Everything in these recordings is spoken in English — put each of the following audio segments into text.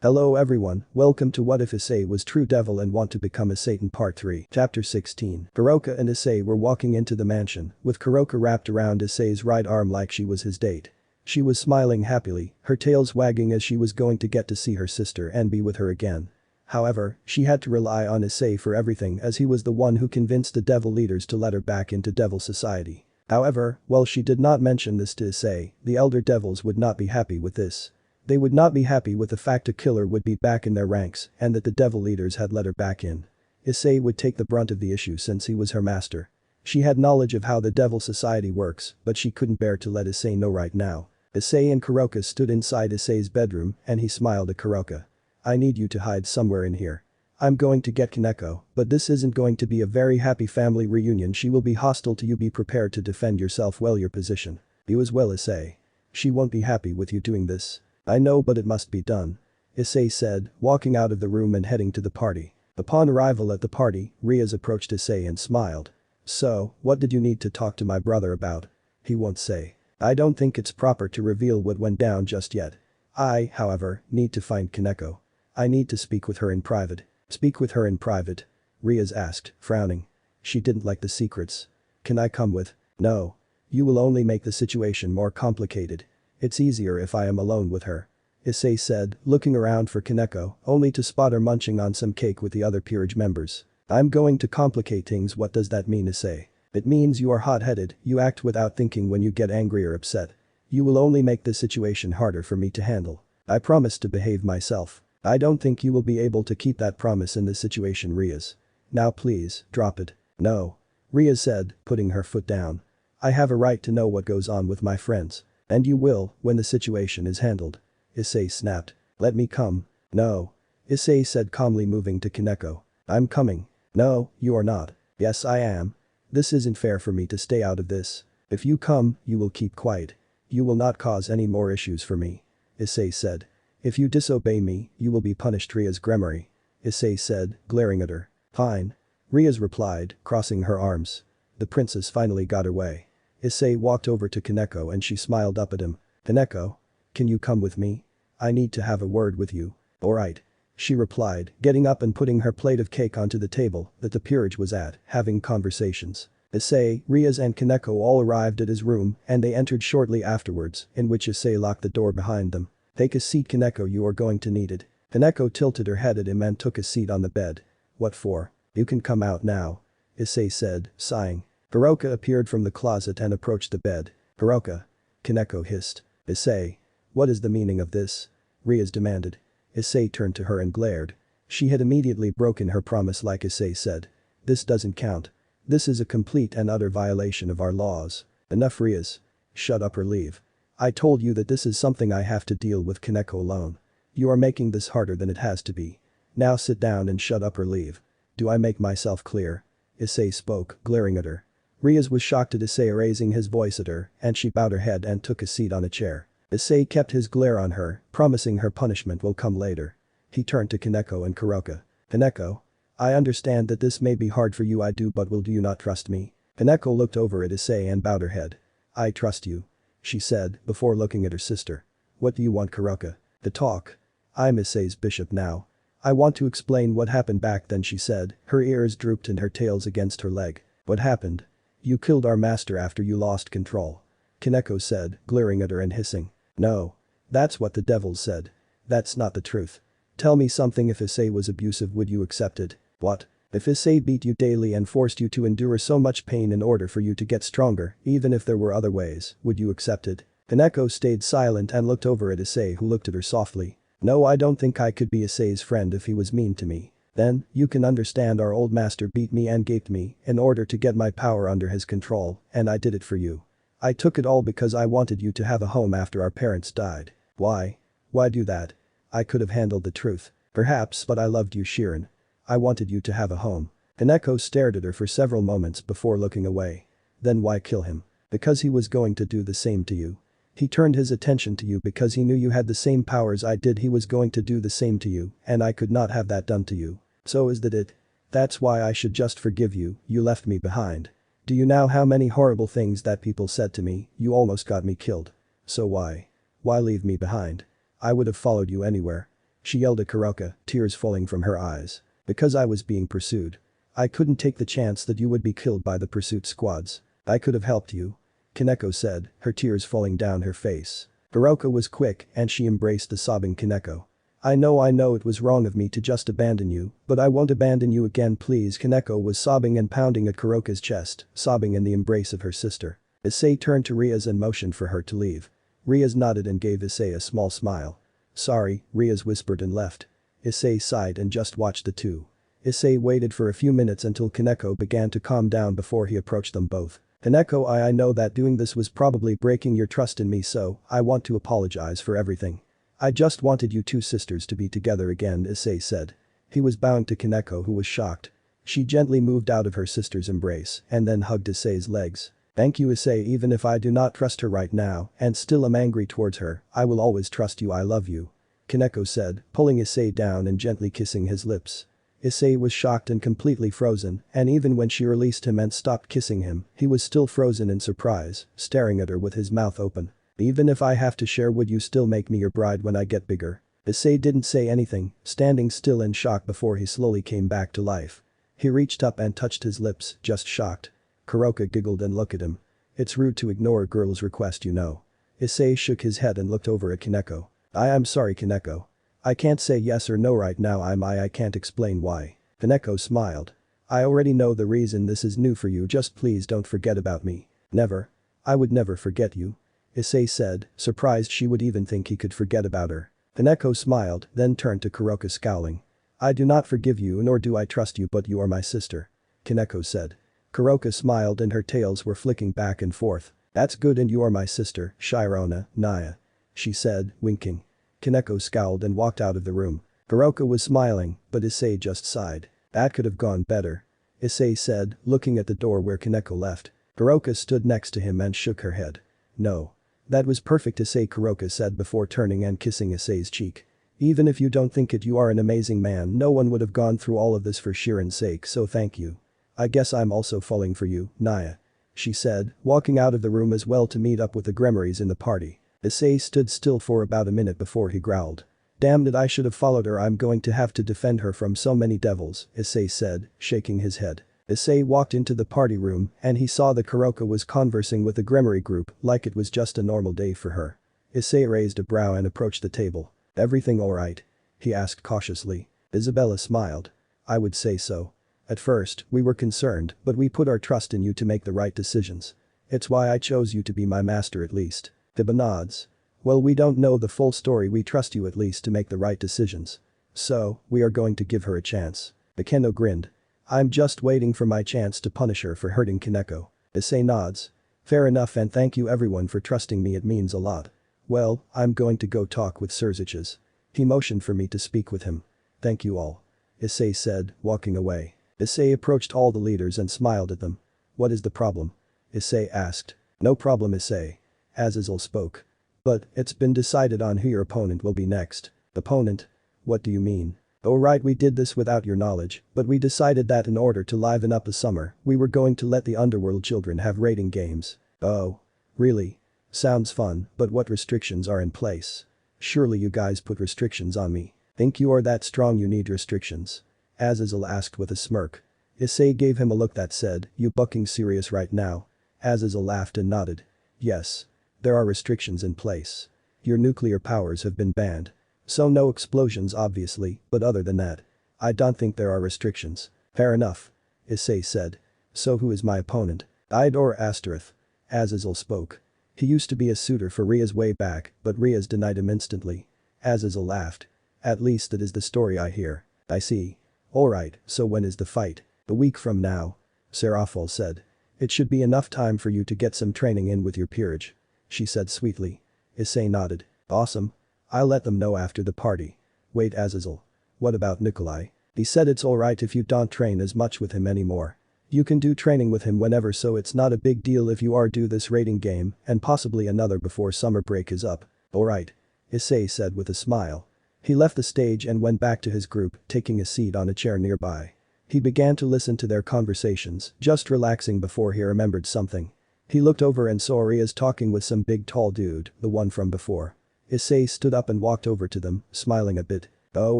Hello everyone, welcome to What If Issei Was True Devil and Want to Become a Satan Part 3. Chapter 16. Kuroka and Issei were walking into the mansion, with Kuroka wrapped around Issei's right arm like she was his date. She was smiling happily, her tails wagging as she was going to get to see her sister and be with her again. However, she had to rely on Issei for everything as he was the one who convinced the devil leaders to let her back into devil society. However, while she did not mention this to Issei, the elder devils would not be happy with this. They would not be happy with the fact a killer would be back in their ranks and that the devil leaders had let her back in. Issei would take the brunt of the issue since he was her master. She had knowledge of how the devil society works, but she couldn't bear to let Issei know right now. Issei and Kuroka stood inside Issei's bedroom and he smiled at Kuroka. I need you to hide somewhere in here. I'm going to get Kaneko, but this isn't going to be a very happy family reunion. She will be hostile to you. Be prepared to defend yourself well. Your position. You as well, Issei. She won't be happy with you doing this. I know, but it must be done. Issei said, walking out of the room and heading to the party. Upon arrival at the party, Riaz approached Issei and smiled. So, what did you need to talk to my brother about? He won't say. I don't think it's proper to reveal what went down just yet. I, however, need to find Kaneko. I need to speak with her in private. Speak with her in private? Riaz asked, frowning. She didn't like the secrets. Can I come with? No. You will only make the situation more complicated. It's easier if I am alone with her. Issei said, looking around for Kaneko, only to spot her munching on some cake with the other peerage members. I'm going to complicate things. What does that mean, Issei? It means you are hot-headed, you act without thinking when you get angry or upset. You will only make the situation harder for me to handle. I promise to behave myself. I don't think you will be able to keep that promise in this situation, Riaz. Now please, drop it. No. Riaz said, putting her foot down. I have a right to know what goes on with my friends. And you will, when the situation is handled. Issei snapped. Let me come. No. Issei said calmly, moving to Kaneko. I'm coming. No, you are not. Yes, I am. This isn't fair for me to stay out of this. If you come, you will keep quiet. You will not cause any more issues for me. Issei said. If you disobey me, you will be punished. Riaz Gremory. Issei said, glaring at her. Fine. Riaz replied, crossing her arms. The princess finally got her way. Issei walked over to Kaneko and she smiled up at him. Kaneko? Can you come with me? I need to have a word with you. Alright. She replied, getting up and putting her plate of cake onto the table that the peerage was at, having conversations. Issei, Riaz and Kaneko all arrived at his room and they entered shortly afterwards, in which Issei locked the door behind them. Take a seat, Kaneko, you are going to need it. Kaneko tilted her head at him and took a seat on the bed. What for? You can come out now. Issei said, sighing. Kuroka appeared from the closet and approached the bed. Kuroka. Kaneko hissed. Issei. What is the meaning of this? Riaz demanded. Issei turned to her and glared. She had immediately broken her promise like Issei said. This doesn't count. This is a complete and utter violation of our laws. Enough, Riaz. Shut up or leave. I told you that this is something I have to deal with Kaneko alone. You are making this harder than it has to be. Now sit down and shut up or leave. Do I make myself clear? Issei spoke, glaring at her. Riaz was shocked at Issei raising his voice at her and she bowed her head and took a seat on a chair. Issei kept his glare on her, promising her punishment will come later. He turned to Kaneko and Kuroka. Kaneko? I understand that this may be hard for you, I do, but do you not trust me? Kaneko looked over at Issei and bowed her head. I trust you. She said, before looking at her sister. What do you want, Kuroka? To talk. I'm Issei's bishop now. I want to explain what happened back then, she said, her ears drooped and her tails against her leg. What happened? You killed our master after you lost control. Kaneko said, glaring at her and hissing. No. That's what the devils said. That's not the truth. Tell me something. If Issei was abusive, would you accept it? What? If Issei beat you daily and forced you to endure so much pain in order for you to get stronger, even if there were other ways, would you accept it? Kaneko stayed silent and looked over at Issei, who looked at her softly. No, I don't think I could be Issei's friend if he was mean to me. Then, you can understand, our old master beat me and gaped me in order to get my power under his control, and I did it for you. I took it all because I wanted you to have a home after our parents died. Why? Why do that? I could have handled the truth. Perhaps, but I loved you, Shirin. I wanted you to have a home. Kaneko stared at her for several moments before looking away. Then why kill him? Because he was going to do the same to you. He turned his attention to you because he knew you had the same powers I did. He was going to do the same to you, and I could not have that done to you. So is that it? That's why I should just forgive you. You left me behind. Do you know how many horrible things that people said to me? You almost got me killed. So why? Why leave me behind? I would have followed you anywhere. She yelled at Kuroka, tears falling from her eyes. Because I was being pursued. I couldn't take the chance that you would be killed by the pursuit squads. I could have helped you. Kaneko said, her tears falling down her face. Kuroka was quick and she embraced the sobbing Kaneko. I know it was wrong of me to just abandon you, but I won't abandon you again please. Kaneko was sobbing and pounding at Kuroka's chest, sobbing in the embrace of her sister. Issei turned to Riaz and motioned for her to leave. Riaz nodded and gave Issei a small smile. Sorry, Riaz whispered and left. Issei sighed and just watched the two. Issei waited for a few minutes until Kaneko began to calm down before he approached them both. Kaneko, I know that doing this was probably breaking your trust in me, so I want to apologize for everything. I just wanted you two sisters to be together again, Issei said. He was bowing to Kaneko, who was shocked. She gently moved out of her sister's embrace and then hugged Issei's legs. Thank you, Issei. Even if I do not trust her right now and still am angry towards her, I will always trust you. I love you. Kaneko said, pulling Issei down and gently kissing his lips. Issei was shocked and completely frozen, and even when she released him and stopped kissing him, he was still frozen in surprise, staring at her with his mouth open. Even if I have to share, would you still make me your bride when I get bigger? Issei didn't say anything, standing still in shock before he slowly came back to life. He reached up and touched his lips, just shocked. Kuroka giggled and looked at him. It's rude to ignore a girl's request, you know. Issei shook his head and looked over at Kaneko. I'm sorry, Kaneko. I can't say yes or no right now. I can't explain why. Kaneko smiled. I already know the reason. This is new for you, just please don't forget about me. Never. I would never forget you. Issei said, surprised she would even think he could forget about her. Kaneko smiled, then turned to Kuroka scowling. I do not forgive you nor do I trust you, but you are my sister. Kaneko said. Kuroka smiled and her tails were flicking back and forth. That's good, and you are my sister, Shirona, Naya. She said, winking. Kaneko scowled and walked out of the room. Kuroka was smiling, but Issei just sighed. That could have gone better. Issei said, looking at the door where Kaneko left. Kuroka stood next to him and shook her head. No. That was perfect, Issei, Kuroka said before turning and kissing Issei's cheek. Even if you don't think it, you are an amazing man. No one would have gone through all of this for Shiren's sake, so thank you. I guess I'm also falling for you, Naya. She said, walking out of the room as well to meet up with the Gremmaries in the party. Issei stood still for about a minute before he growled. Damn it, I should have followed her. I'm going to have to defend her from so many devils, Issei said, shaking his head. Issei walked into the party room and he saw that Kuroka was conversing with the Gremmery group like it was just a normal day for her. Issei raised a brow and approached the table. Everything alright? He asked cautiously. Isabella smiled. I would say so. At first, we were concerned, but we put our trust in you to make the right decisions. It's why I chose you to be my master at least. Tiba nods. Well, we don't know the full story. We trust you at least to make the right decisions. So, we are going to give her a chance. Bakeno grinned. I'm just waiting for my chance to punish her for hurting Kaneko. Issei nods. Fair enough, and thank you everyone for trusting me, it means a lot. Well, I'm going to go talk with Surziches. He motioned for me to speak with him. Thank you all. Issei said, walking away. Issei approached all the leaders and smiled at them. What is the problem? Issei asked. No problem, Issei. Azazel spoke. But, it's been decided on who your opponent will be next. Opponent? What do you mean? Oh right, we did this without your knowledge, but we decided that in order to liven up the summer, we were going to let the underworld children have raiding games. Oh. Really? Sounds fun, but what restrictions are in place? Surely you guys put restrictions on me. Think you are that strong you need restrictions? Azazel asked with a smirk. Issei gave him a look that said, you bucking serious right now? Azazel laughed and nodded. Yes. There are restrictions in place. Your nuclear powers have been banned. So no explosions obviously, but other than that. I don't think there are restrictions. Fair enough. Issei said. So who is my opponent? Idor Astareth. Azazel spoke. He used to be a suitor for Riaz way back, but Riaz denied him instantly. Azazel laughed. At least that is the story I hear. I see. Alright, so when is the fight? A week from now. Seraphol said. It should be enough time for you to get some training in with your peerage. She said sweetly. Issei nodded. Awesome. I'll let them know after the party. Wait, Azazel. What about Nikolai? He said it's alright if you don't train as much with him anymore. You can do training with him whenever, so it's not a big deal if you are do this raiding game and possibly another before summer break is up. Alright. Issei said with a smile. He left the stage and went back to his group, taking a seat on a chair nearby. He began to listen to their conversations, just relaxing before he remembered something. He looked over and saw Riaz talking with some big tall dude, the one from before. Issei stood up and walked over to them, smiling a bit. Oh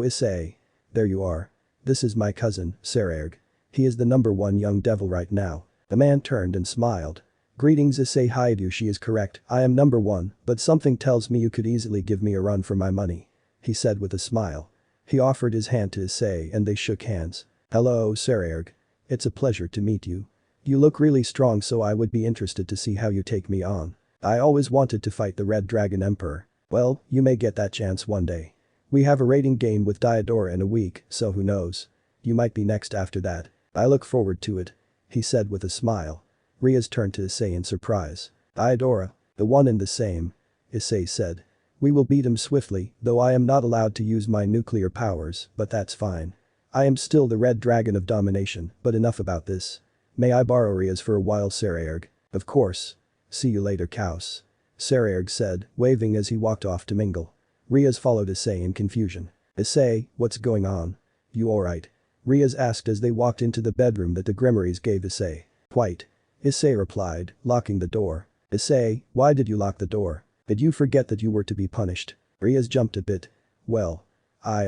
Issei. There you are. This is my cousin, Sererg. He is the #1 young devil right now. The man turned and smiled. Greetings Issei Hyoudou, she is correct, I am #1, but something tells me you could easily give me a run for my money. He said with a smile. He offered his hand to Issei and they shook hands. Hello Sererg. It's a pleasure to meet you. You look really strong, so I would be interested to see how you take me on. I always wanted to fight the Red Dragon Emperor. Well, you may get that chance one day. We have a raiding game with Diodora in a week, so who knows. You might be next after that. I look forward to it. He said with a smile. Riaz turned to Issei in surprise. Diodora. The one and the same. Issei said. We will beat him swiftly, though I am not allowed to use my nuclear powers, but that's fine. I am still the Red Dragon of Domination, but enough about this. May I borrow Riaz for a while Sererg? Of course. See you later Kaus. Sererg said, waving as he walked off to mingle. Riaz followed Issei in confusion. Issei, what's going on? You alright? Riaz asked as they walked into the bedroom that the Grimoires gave Issei. Quite. Issei replied, locking the door. Issei, why did you lock the door? Did you forget that you were to be punished? Riaz jumped a bit. Well. I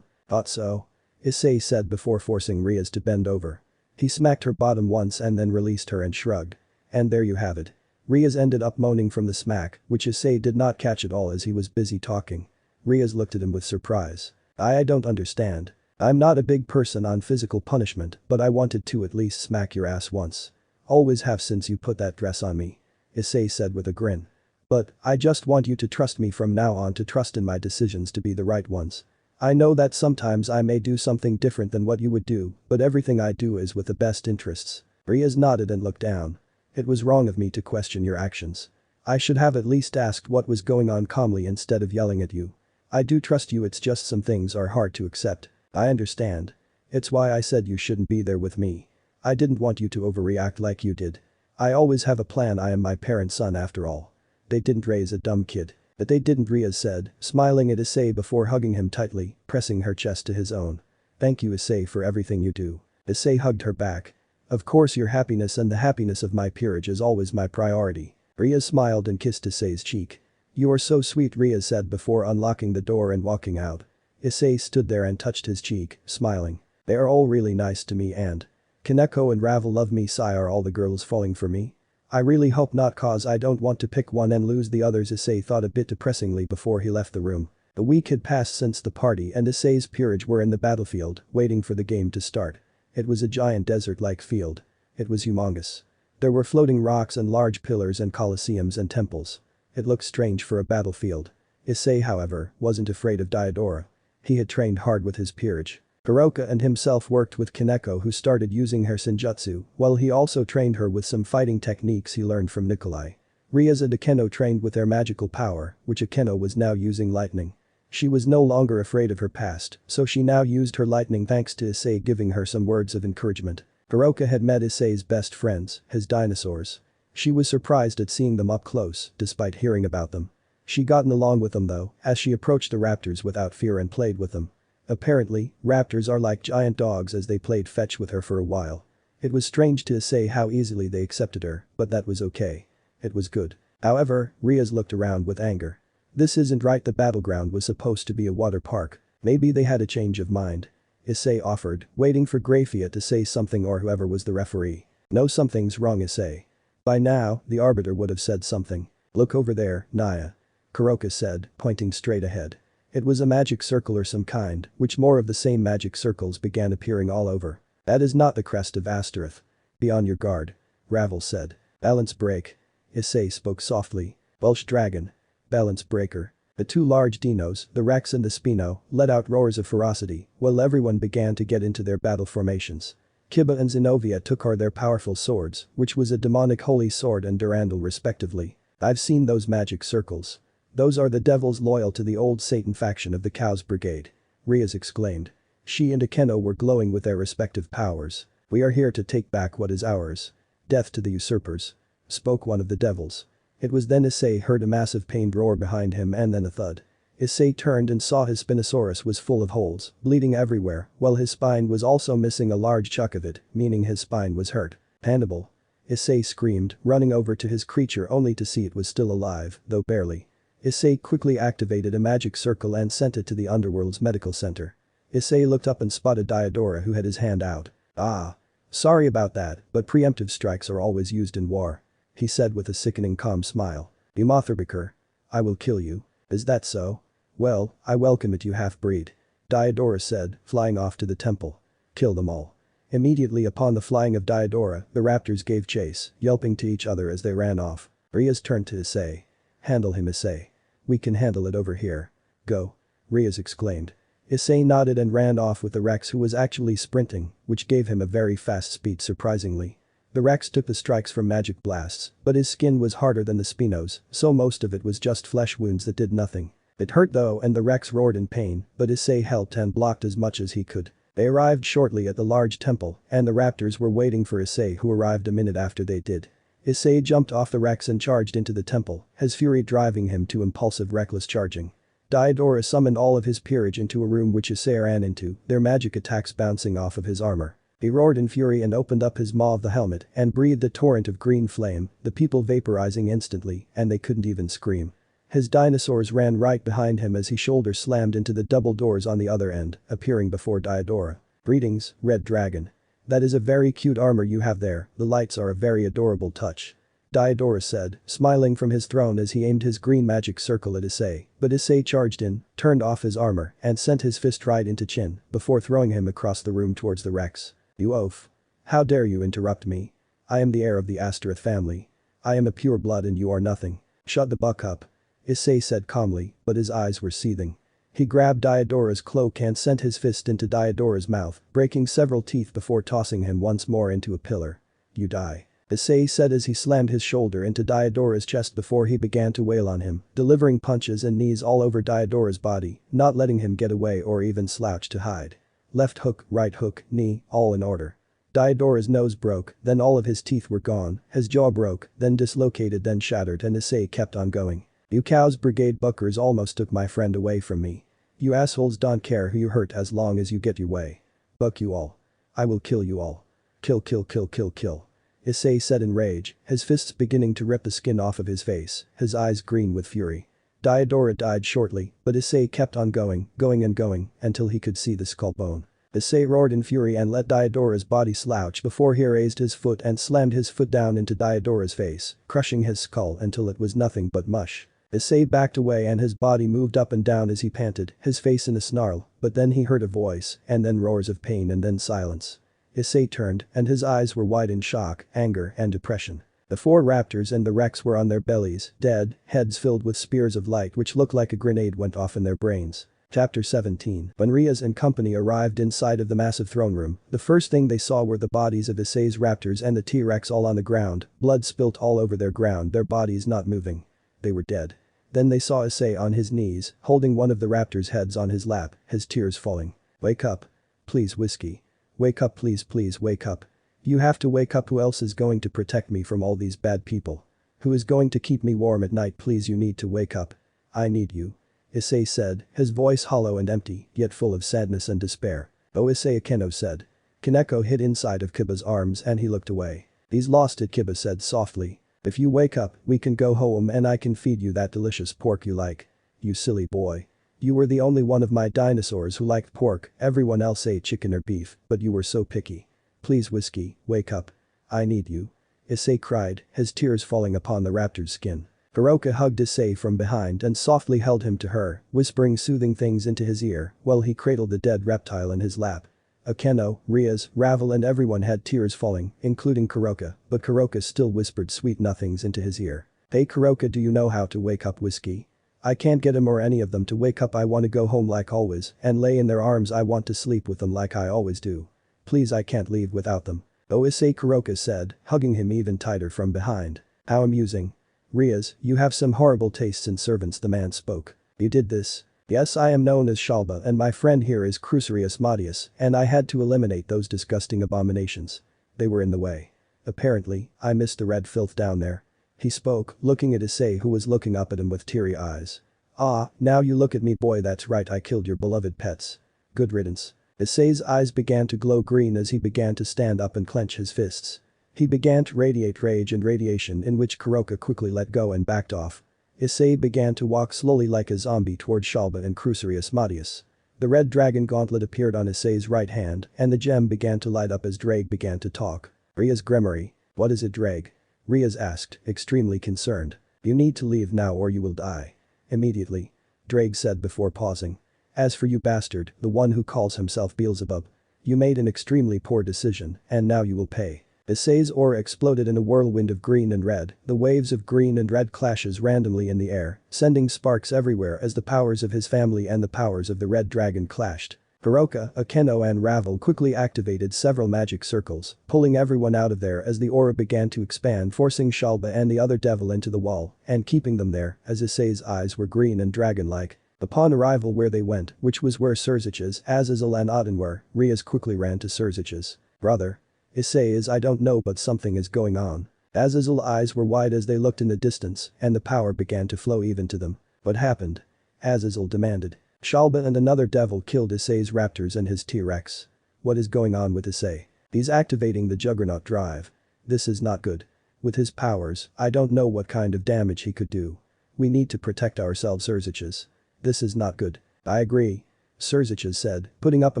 thought so. Issei said before forcing Riaz to bend over. He smacked her bottom once and then released her and shrugged. And there you have it. Riaz ended up moaning from the smack, which Issei did not catch at all as he was busy talking. Riaz looked at him with surprise. I don't understand. I'm not a big person on physical punishment, but I wanted to at least smack your ass once. Always have since you put that dress on me. Issei said with a grin. But, I just want you to trust me from now on, to trust in my decisions to be the right ones. I know that sometimes I may do something different than what you would do, but everything I do is with the best interests. Riaz nodded and looked down. It was wrong of me to question your actions. I should have at least asked what was going on calmly instead of yelling at you. I do trust you, it's just some things are hard to accept. I understand. It's why I said you shouldn't be there with me. I didn't want you to overreact like you did. I always have a plan, I am my parents' son after all. They didn't raise a dumb kid. But they didn't, Riaz said, smiling at Issei before hugging him tightly, pressing her chest to his own. Thank you Issei for everything you do. Issei hugged her back. Of course, your happiness and the happiness of my peerage is always my priority. Riaz smiled and kissed Issei's cheek. You are so sweet, Riaz said before unlocking the door and walking out. Issei stood there and touched his cheek, smiling. They are all really nice to me and Kaneko and Ravel love me. Sigh, are all the girls falling for me? I really hope not, cause I don't want to pick one and lose the others, Issei thought a bit depressingly before he left the room. A week had passed since the party and Issei's peerage were in the battlefield, waiting for the game to start. It was a giant desert-like field. It was humongous. There were floating rocks and large pillars and colosseums and temples. It looked strange for a battlefield. Issei, however, wasn't afraid of Diodora. He had trained hard with his peerage. Hiroka and himself worked with Kaneko, who started using her senjutsu, while he also trained her with some fighting techniques he learned from Nikolai. Riaz and Akeno trained with their magical power, which Akeno was now using lightning. She was no longer afraid of her past, so she now used her lightning thanks to Issei giving her some words of encouragement. Hiroka had met Issei's best friends, his dinosaurs. She was surprised at seeing them up close, despite hearing about them. She gotten along with them though, as she approached the raptors without fear and played with them. Apparently, raptors are like giant dogs, as they played fetch with her for a while. It was strange to Issei how easily they accepted her, but that was okay. It was good. However, Riaz looked around with anger. This isn't right, the battleground was supposed to be a water park. Maybe they had a change of mind. Issei offered, waiting for Grafia to say something or whoever was the referee. No, something's wrong, Issei. By now, the arbiter would have said something. Look over there, Naya. Kuroka said, pointing straight ahead. It was a magic circle or some kind, which more of the same magic circles began appearing all over. That is not the crest of Astaroth. Be on your guard. Ravel said. Balance break. Issei spoke softly. Welsh dragon. Balance breaker. The two large dinos, the Rex and the Spino, let out roars of ferocity, while everyone began to get into their battle formations. Kiba and Zenobia took their powerful swords, which was a demonic holy sword and Durandal respectively. I've seen those magic circles. Those are the devils loyal to the old Satan faction of the Cows Brigade. Riaz exclaimed. She and Akeno were glowing with their respective powers. We are here to take back what is ours. Death to the usurpers. Spoke one of the devils. It was then Issei heard a massive pained roar behind him and then a thud. Issei turned and saw his Spinosaurus was full of holes, bleeding everywhere, while his spine was also missing a large chunk of it, meaning his spine was hurt. Hannibal. Issei screamed, running over to his creature only to see it was still alive, though barely. Issei quickly activated a magic circle and sent it to the underworld's medical center. Issei looked up and spotted Diodora, who had his hand out. "Ah. Sorry about that, but preemptive strikes are always used in war," he said with a sickening calm smile. "Umotherbiker. I will kill you. Is that so? Well, I welcome it, you half-breed," Diodora said, flying off to the temple. "Kill them all." Immediately upon the flying of Diodora, the raptors gave chase, yelping to each other as they ran off. Rias turned to Issei. "Handle him, Issei. We can handle it over here. Go." Rias exclaimed. Issei nodded and ran off with the Rex, who was actually sprinting, which gave him a very fast speed surprisingly. The Rex took the strikes from magic blasts, but his skin was harder than the Spinos, so most of it was just flesh wounds that did nothing. It hurt though, and the Rex roared in pain, but Issei helped and blocked as much as he could. They arrived shortly at the large temple, and the raptors were waiting for Issei, who arrived a minute after they did. Issei jumped off the Rex and charged into the temple, his fury driving him to impulsive reckless charging. Diodora summoned all of his peerage into a room which Issei ran into, their magic attacks bouncing off of his armor. He roared in fury and opened up his maw of the helmet and breathed a torrent of green flame, the people vaporizing instantly, and they couldn't even scream. His dinosaurs ran right behind him as he shoulder slammed into the double doors on the other end, appearing before Diodora. "Greetings, Red Dragon. That is a very cute armor you have there, the lights are a very adorable touch," Diodora said, smiling from his throne as he aimed his green magic circle at Issei, but Issei charged in, turned off his armor, and sent his fist right into Chin, before throwing him across the room towards the Rex. "You oaf. How dare you interrupt me? I am the heir of the Astaroth family. I am a pure blood and you are nothing. Shut the buck up," Issei said calmly, but his eyes were seething. He grabbed Diodora's cloak and sent his fist into Diodora's mouth, breaking several teeth before tossing him once more into a pillar. "You die," Issei said as he slammed his shoulder into Diodora's chest before he began to wail on him, delivering punches and knees all over Diodora's body, not letting him get away or even slouch to hide. Left hook, right hook, knee, all in order. Diodora's nose broke, then all of his teeth were gone, his jaw broke, then dislocated, then shattered, and Issei kept on going. "You cows brigade buckers almost took my friend away from me. You assholes don't care who you hurt as long as you get your way. Buck you all. I will kill you all. Kill kill kill kill kill," Issei said in rage, his fists beginning to rip the skin off of his face, his eyes green with fury. Diodora died shortly, but Issei kept on going and going, until he could see the skull bone. Issei roared in fury and let Diodora's body slouch before he raised his foot and slammed his foot down into Diodora's face, crushing his skull until it was nothing but mush. Issei backed away and his body moved up and down as he panted, his face in a snarl, but then he heard a voice, and then roars of pain and then silence. Issei turned, and his eyes were wide in shock, anger, and depression. The four raptors and the Rex were on their bellies, dead, heads filled with spears of light which looked like a grenade went off in their brains. Chapter 17. When Rias and company arrived inside of the massive throne room, the first thing they saw were the bodies of Issei's raptors and the T-Rex all on the ground, blood spilt all over their ground, their bodies not moving. They were dead. Then they saw Issei on his knees, holding one of the raptors' heads on his lap, his tears falling. "Wake up. Please, Whiskey. Wake up, please, please wake up. You have to wake up. Who else is going to protect me from all these bad people? Who is going to keep me warm at night? Please, you need to wake up. I need you," Issei said, his voice hollow and empty, yet full of sadness and despair. "Oh, Issei," Akeno said. Kaneko hid inside of Kiba's arms and he looked away. "He's lost it," Kiba said softly. "If you wake up, we can go home and I can feed you that delicious pork you like." "You silly boy. You were the only one of my dinosaurs who liked pork, everyone else ate chicken or beef, but you were so picky. Please, Whiskey, wake up. I need you," Issei cried, his tears falling upon the raptor's skin. Hiroka hugged Issei from behind and softly held him to her, whispering soothing things into his ear while he cradled the dead reptile in his lap. Akeno, Rias, Ravel and everyone had tears falling, including Kuroka, but Kuroka still whispered sweet nothings into his ear. "Hey Kuroka, do you know how to wake up, Whiskey? I can't get him or any of them to wake up. I want to go home like always and lay in their arms. I want to sleep with them like I always do. Please, I can't leave without them." "Oh, Issei," Kuroka said, hugging him even tighter from behind. "How amusing. Rias, you have some horrible tastes in servants," the man spoke. "You did this?" "Yes, I am known as Shalba and my friend here is Crucerius Madius and I had to eliminate those disgusting abominations. They were in the way. Apparently, I missed the red filth down there," he spoke, looking at Issei who was looking up at him with teary eyes. "Ah, now you look at me, boy, that's right, I killed your beloved pets. Good riddance." Issei's eyes began to glow green as he began to stand up and clench his fists. He began to radiate rage and radiation, in which Kuroka quickly let go and backed off. Issei began to walk slowly like a zombie towards Shalba and Crucerius Madius. The red dragon gauntlet appeared on Issei's right hand and the gem began to light up as Drake began to talk. Ria's Gremory. What is it, Drake? Riaz asked, extremely concerned. You need to leave now or you will die. Immediately. Drake said before pausing. As for you bastard, the one who calls himself Beelzebub. You made an extremely poor decision and now you will pay. Issei's aura exploded in a whirlwind of green and red, the waves of green and red clashes randomly in the air, sending sparks everywhere as the powers of his family and the powers of the red dragon clashed. Hiroka, Akeno and Ravel quickly activated several magic circles, pulling everyone out of there as the aura began to expand, forcing Shalba and the other devil into the wall and keeping them there as Issei's eyes were green and dragon-like. Upon arrival where they went, which was where Surzich's, Azazel and Auden were, Riaz quickly ran to Surzich's. Brother. Issei is I don't know but something is going on. Azazel's eyes were wide as they looked in the distance and the power began to flow even to them. What happened? Azazel demanded. Shalba and another devil killed Issei's raptors and his T-Rex. What is going on with Issei? He's activating the Juggernaut drive. This is not good. With his powers, I don't know what kind of damage he could do. We need to protect ourselves, Surzich's. This is not good. I agree. Surzich's said, putting up a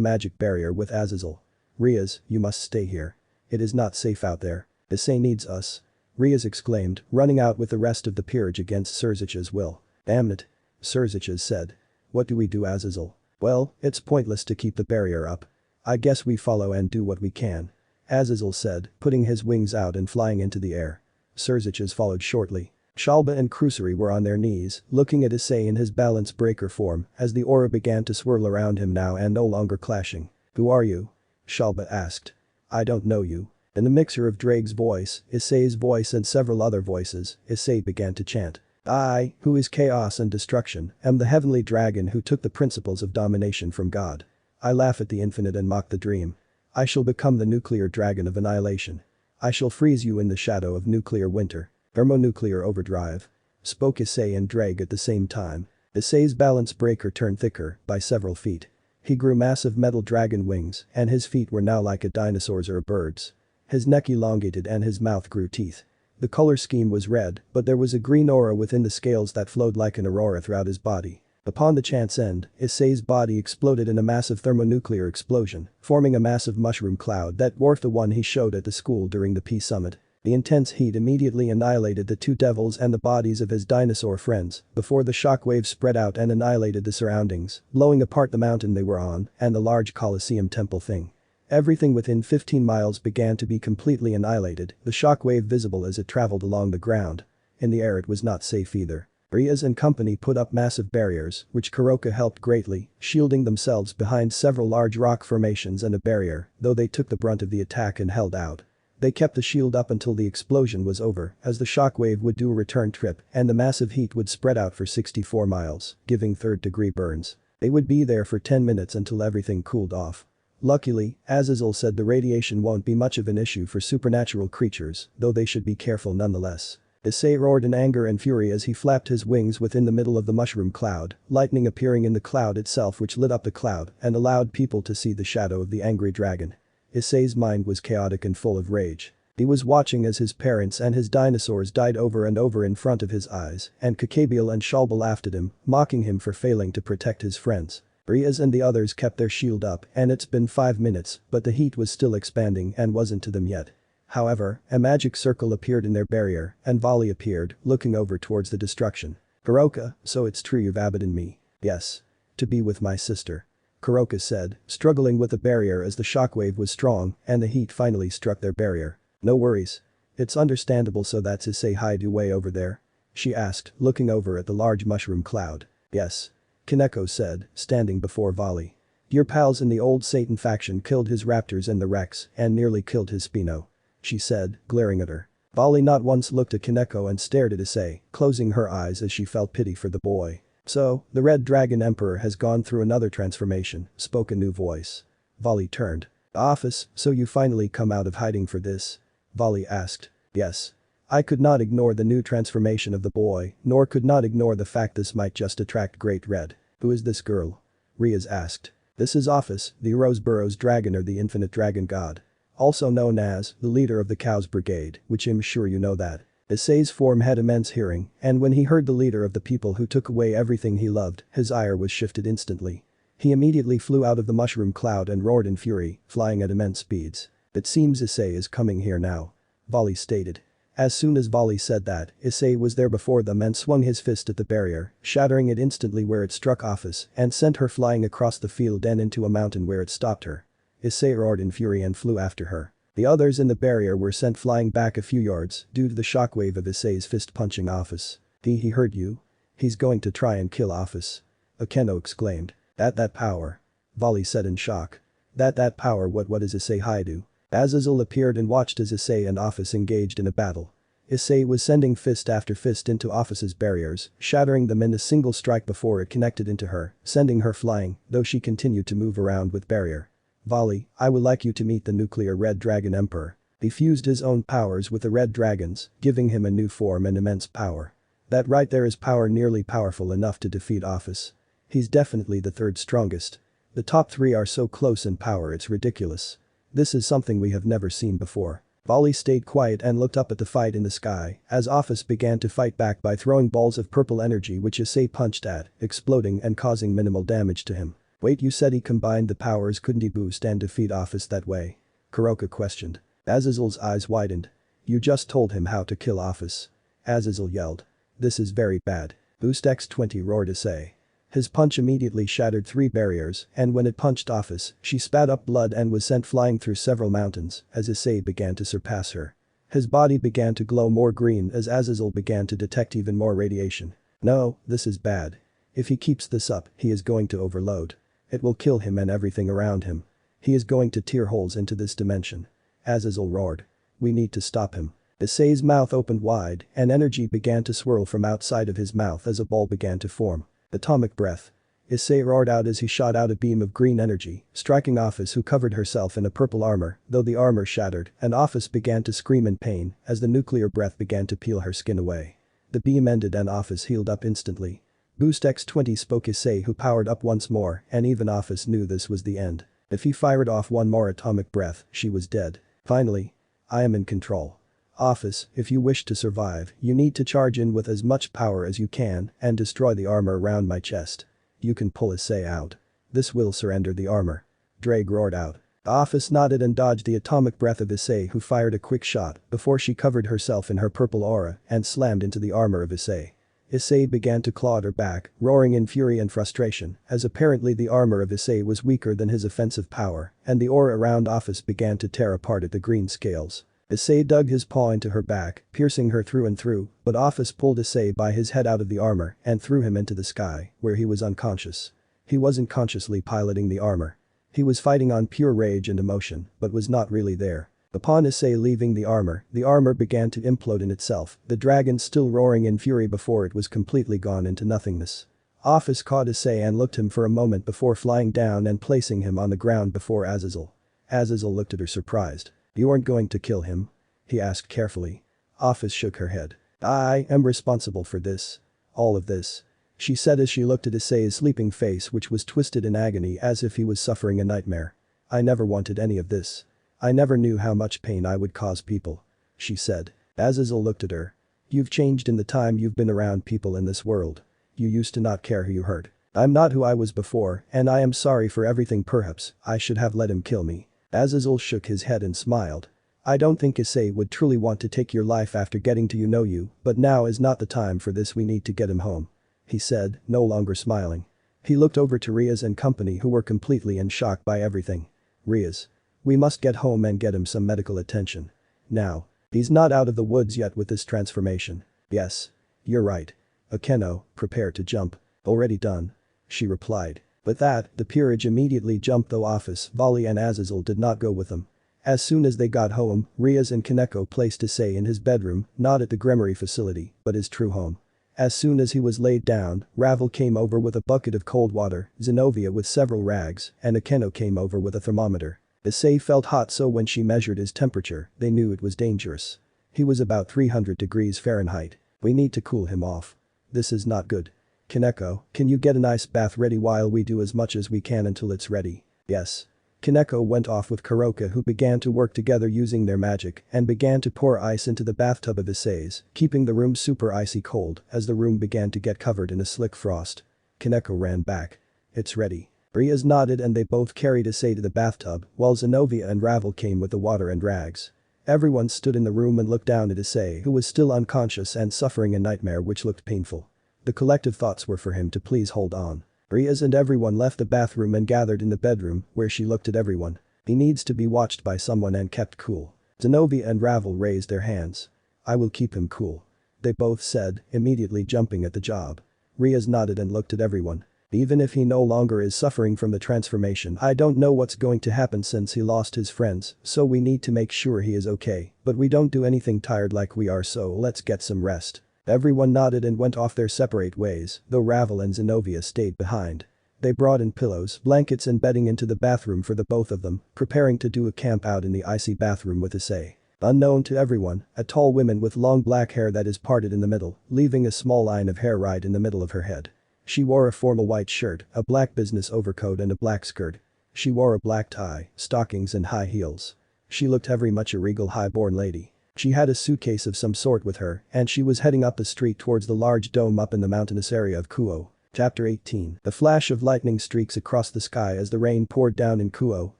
magic barrier with Azazel. Riaz, you must stay here. It is not safe out there. Issei needs us. Riaz exclaimed, running out with the rest of the peerage against Surzich's will. Damn it. Surzich's said. What do we do, Azazel? Well, it's pointless to keep the barrier up. I guess we follow and do what we can. Azazel said, putting his wings out and flying into the air. Surzich's followed shortly. Shalba and Crusory were on their knees, looking at Issei in his balance breaker form as the aura began to swirl around him now and no longer clashing. Who are you? Shalba asked. I don't know you. In a mixture of Drake's voice, Issei's voice and several other voices, Issei began to chant. I, who is chaos and destruction, am the heavenly dragon who took the principles of domination from God. I laugh at the infinite and mock the dream. I shall become the nuclear dragon of annihilation. I shall freeze you in the shadow of nuclear winter. Thermonuclear overdrive. Spoke Issei and Drake at the same time. Issei's balance breaker turned thicker by several feet. He grew massive metal dragon wings and his feet were now like a dinosaur's or a bird's. His neck elongated and his mouth grew teeth. The color scheme was red, but there was a green aura within the scales that flowed like an aurora throughout his body. Upon the chant's end, Issei's body exploded in a massive thermonuclear explosion, forming a massive mushroom cloud that dwarfed the one he showed at the school during the Peace Summit. The intense heat immediately annihilated the two devils and the bodies of his dinosaur friends before the shockwave spread out and annihilated the surroundings, blowing apart the mountain they were on and the large Colosseum temple thing. Everything within 15 miles began to be completely annihilated, the shockwave visible as it traveled along the ground. In the air it was not safe either. Riaz and company put up massive barriers, which Kuroka helped greatly, shielding themselves behind several large rock formations and a barrier, though they took the brunt of the attack and held out. They kept the shield up until the explosion was over, as the shockwave would do a return trip and the massive heat would spread out for 64 miles, giving third-degree burns. They would be there for 10 minutes until everything cooled off. Luckily, Azazel said the radiation won't be much of an issue for supernatural creatures, though they should be careful nonetheless. Issei roared in anger and fury as he flapped his wings within the middle of the mushroom cloud, lightning appearing in the cloud itself which lit up the cloud and allowed people to see the shadow of the angry dragon. Issei's mind was chaotic and full of rage. He was watching as his parents and his dinosaurs died over and over in front of his eyes, and Kakabiel and Shalba laughed at him, mocking him for failing to protect his friends. Riaz and the others kept their shield up and it's been 5 minutes, but the heat was still expanding and wasn't to them yet. However, a magic circle appeared in their barrier and Vali appeared, looking over towards the destruction. Kuroka, so it's true you've abandoned me. Yes. To be with my sister. Kuroka said, struggling with the barrier as the shockwave was strong and the heat finally struck their barrier. No worries. It's understandable, so that's Issei Hyoudou way over there? She asked, looking over at the large mushroom cloud. Yes. Kaneko said, standing before Vali. Your pals in the old Satan faction killed his raptors and the Rex and nearly killed his Spino. She said, glaring at her. Vali not once looked at Kaneko and stared at Issei, closing her eyes as she felt pity for the boy. So, the Red Dragon Emperor has gone through another transformation, spoke a new voice. Vali turned. Ophis, so you finally come out of hiding for this? Vali asked. Yes. I could not ignore the new transformation of the boy, nor could not ignore the fact this might just attract Great Red. Who is this girl? Riaz asked. This is Ophis, the Roseburrow's dragon or the infinite dragon god. Also known as the leader of the Cows Brigade, which I'm sure you know that. Issei's form had immense hearing, and when he heard the leader of the people who took away everything he loved, his ire was shifted instantly. He immediately flew out of the mushroom cloud and roared in fury, flying at immense speeds. "It seems Issei is coming here now," Volley stated. As soon as Volley said that, Issei was there before them and swung his fist at the barrier, shattering it instantly where it struck Ophis and sent her flying across the field and into a mountain where it stopped her. Issei roared in fury and flew after her. The others in the barrier were sent flying back a few yards due to the shockwave of Issei's fist punching Ophis. He heard you? He's going to try and kill Ophis," Akeno exclaimed. That power," Volley said in shock. That power, what is Issei Hyoudou?" Azazel appeared and watched as Issei and Ophis engaged in a battle. Issei was sending fist after fist into Ophis's barriers, shattering them in a single strike before it connected into her, sending her flying, though she continued to move around with barrier. "Volley, I would like you to meet the nuclear Red Dragon Emperor." He fused his own powers with the Red Dragons, giving him a new form and immense power. That right there is power nearly powerful enough to defeat Ophis. He's definitely the third strongest. The top three are so close in power it's ridiculous. This is something we have never seen before. Volley stayed quiet and looked up at the fight in the sky as Ophis began to fight back by throwing balls of purple energy which Issei punched at, exploding and causing minimal damage to him. "Wait, you said he combined the powers, couldn't he boost and defeat Ophis that way?" Kuroka questioned. Azazel's eyes widened. "You just told him how to kill Ophis." Azazel yelled. "This is very bad. Boost X20," roared Issei. His punch immediately shattered 3 barriers, and when it punched Ophis, she spat up blood and was sent flying through several mountains as Issei began to surpass her. His body began to glow more green as Azazel began to detect even more radiation. "No, this is bad. If he keeps this up, he is going to overload. It will kill him and everything around him. He is going to tear holes into this dimension." Azazel roared. "We need to stop him." Issei's mouth opened wide and energy began to swirl from outside of his mouth as a ball began to form. "Atomic breath." Issei roared out as he shot out a beam of green energy, striking Ophis, who covered herself in a purple armor, though the armor shattered and Ophis began to scream in pain as the nuclear breath began to peel her skin away. The beam ended and Ophis healed up instantly. "Boost X20," spoke Issei, who powered up once more, and even Ophis knew this was the end. If he fired off one more atomic breath, she was dead. Finally. "I am in control. Ophis, if you wish to survive, you need to charge in with as much power as you can and destroy the armor around my chest. You can pull Issei out. This will surrender the armor." Drake roared out. Ophis nodded and dodged the atomic breath of Issei, who fired a quick shot before she covered herself in her purple aura and slammed into the armor of Issei. Issei began to claw at her back, roaring in fury and frustration, as apparently the armor of Issei was weaker than his offensive power, and the aura around Ophis began to tear apart at the green scales. Issei dug his paw into her back, piercing her through and through, but Ophis pulled Issei by his head out of the armor and threw him into the sky, where he was unconscious. He wasn't consciously piloting the armor. He was fighting on pure rage and emotion, but was not really there. Upon Issei leaving the armor began to implode in itself, the dragon still roaring in fury before it was completely gone into nothingness. Ophis caught Issei and looked him for a moment before flying down and placing him on the ground before Azazel. Azazel looked at her surprised. "You aren't going to kill him?" he asked carefully. Ophis shook her head. "I am responsible for this. All of this," she said as she looked at Issei's sleeping face, which was twisted in agony as if he was suffering a nightmare. "I never wanted any of this. I never knew how much pain I would cause people," she said. Azazel looked at her. "You've changed in the time you've been around people in this world. You used to not care who you hurt. I'm not who I was before, and I am sorry for everything. Perhaps I should have let him kill me." Azazel shook his head and smiled. "I don't think Issei would truly want to take your life after getting to know you, but now is not the time for this. We need to get him home," he said, no longer smiling. He looked over to Riaz and company, who were completely in shock by everything. "Riaz. We must get home and get him some medical attention. Now. He's not out of the woods yet with this transformation." "Yes. You're right. Akeno, prepare to jump." "Already done," she replied. With that, the peerage immediately jumped, though Ophis, Volley and Azazel did not go with them. As soon as they got home, Riaz and Kaneko placed Issei in his bedroom, not at the Gremory facility, but his true home. As soon as he was laid down, Ravel came over with a bucket of cold water, Zenobia with several rags, and Akeno came over with a thermometer. Issei felt hot, so when she measured his temperature, they knew it was dangerous. He was about 300 degrees Fahrenheit. "We need to cool him off. This is not good. Kaneko, can you get an ice bath ready while we do as much as we can until it's ready?" "Yes." Kaneko went off with Kuroka, who began to work together using their magic and began to pour ice into the bathtub of Issei's, keeping the room super icy cold as the room began to get covered in a slick frost. Kaneko ran back. "It's ready." Riaz nodded and they both carried Issei to the bathtub, while Zenobia and Ravel came with the water and rags. Everyone stood in the room and looked down at Issei, who was still unconscious and suffering a nightmare which looked painful. The collective thoughts were for him to please hold on. Riaz and everyone left the bathroom and gathered in the bedroom, where she looked at everyone. He needs to be watched by someone and kept cool. Zenobia and Ravel raised their hands. I will keep him cool. They both said, immediately jumping at the job. Riaz nodded and looked at everyone. Even if he no longer is suffering from the transformation, I don't know what's going to happen since he lost his friends, so we need to make sure he is okay, but we don't do anything tired like we are, so let's get some rest. Everyone nodded and went off their separate ways, though Ravel and Zenobia stayed behind. They brought in pillows, blankets and bedding into the bathroom for the both of them, preparing to do a camp out in the icy bathroom with Issei. Unknown to everyone, a tall woman with long black hair that is parted in the middle, leaving a small line of hair right in the middle of her head. She wore a formal white shirt, a black business overcoat and a black skirt. She wore a black tie, stockings and high heels. She looked very much a regal high-born lady. She had a suitcase of some sort with her, and she was heading up the street towards the large dome up in the mountainous area of Kuo. Chapter 18. The flash of lightning streaks across the sky as the rain poured down in Kuo,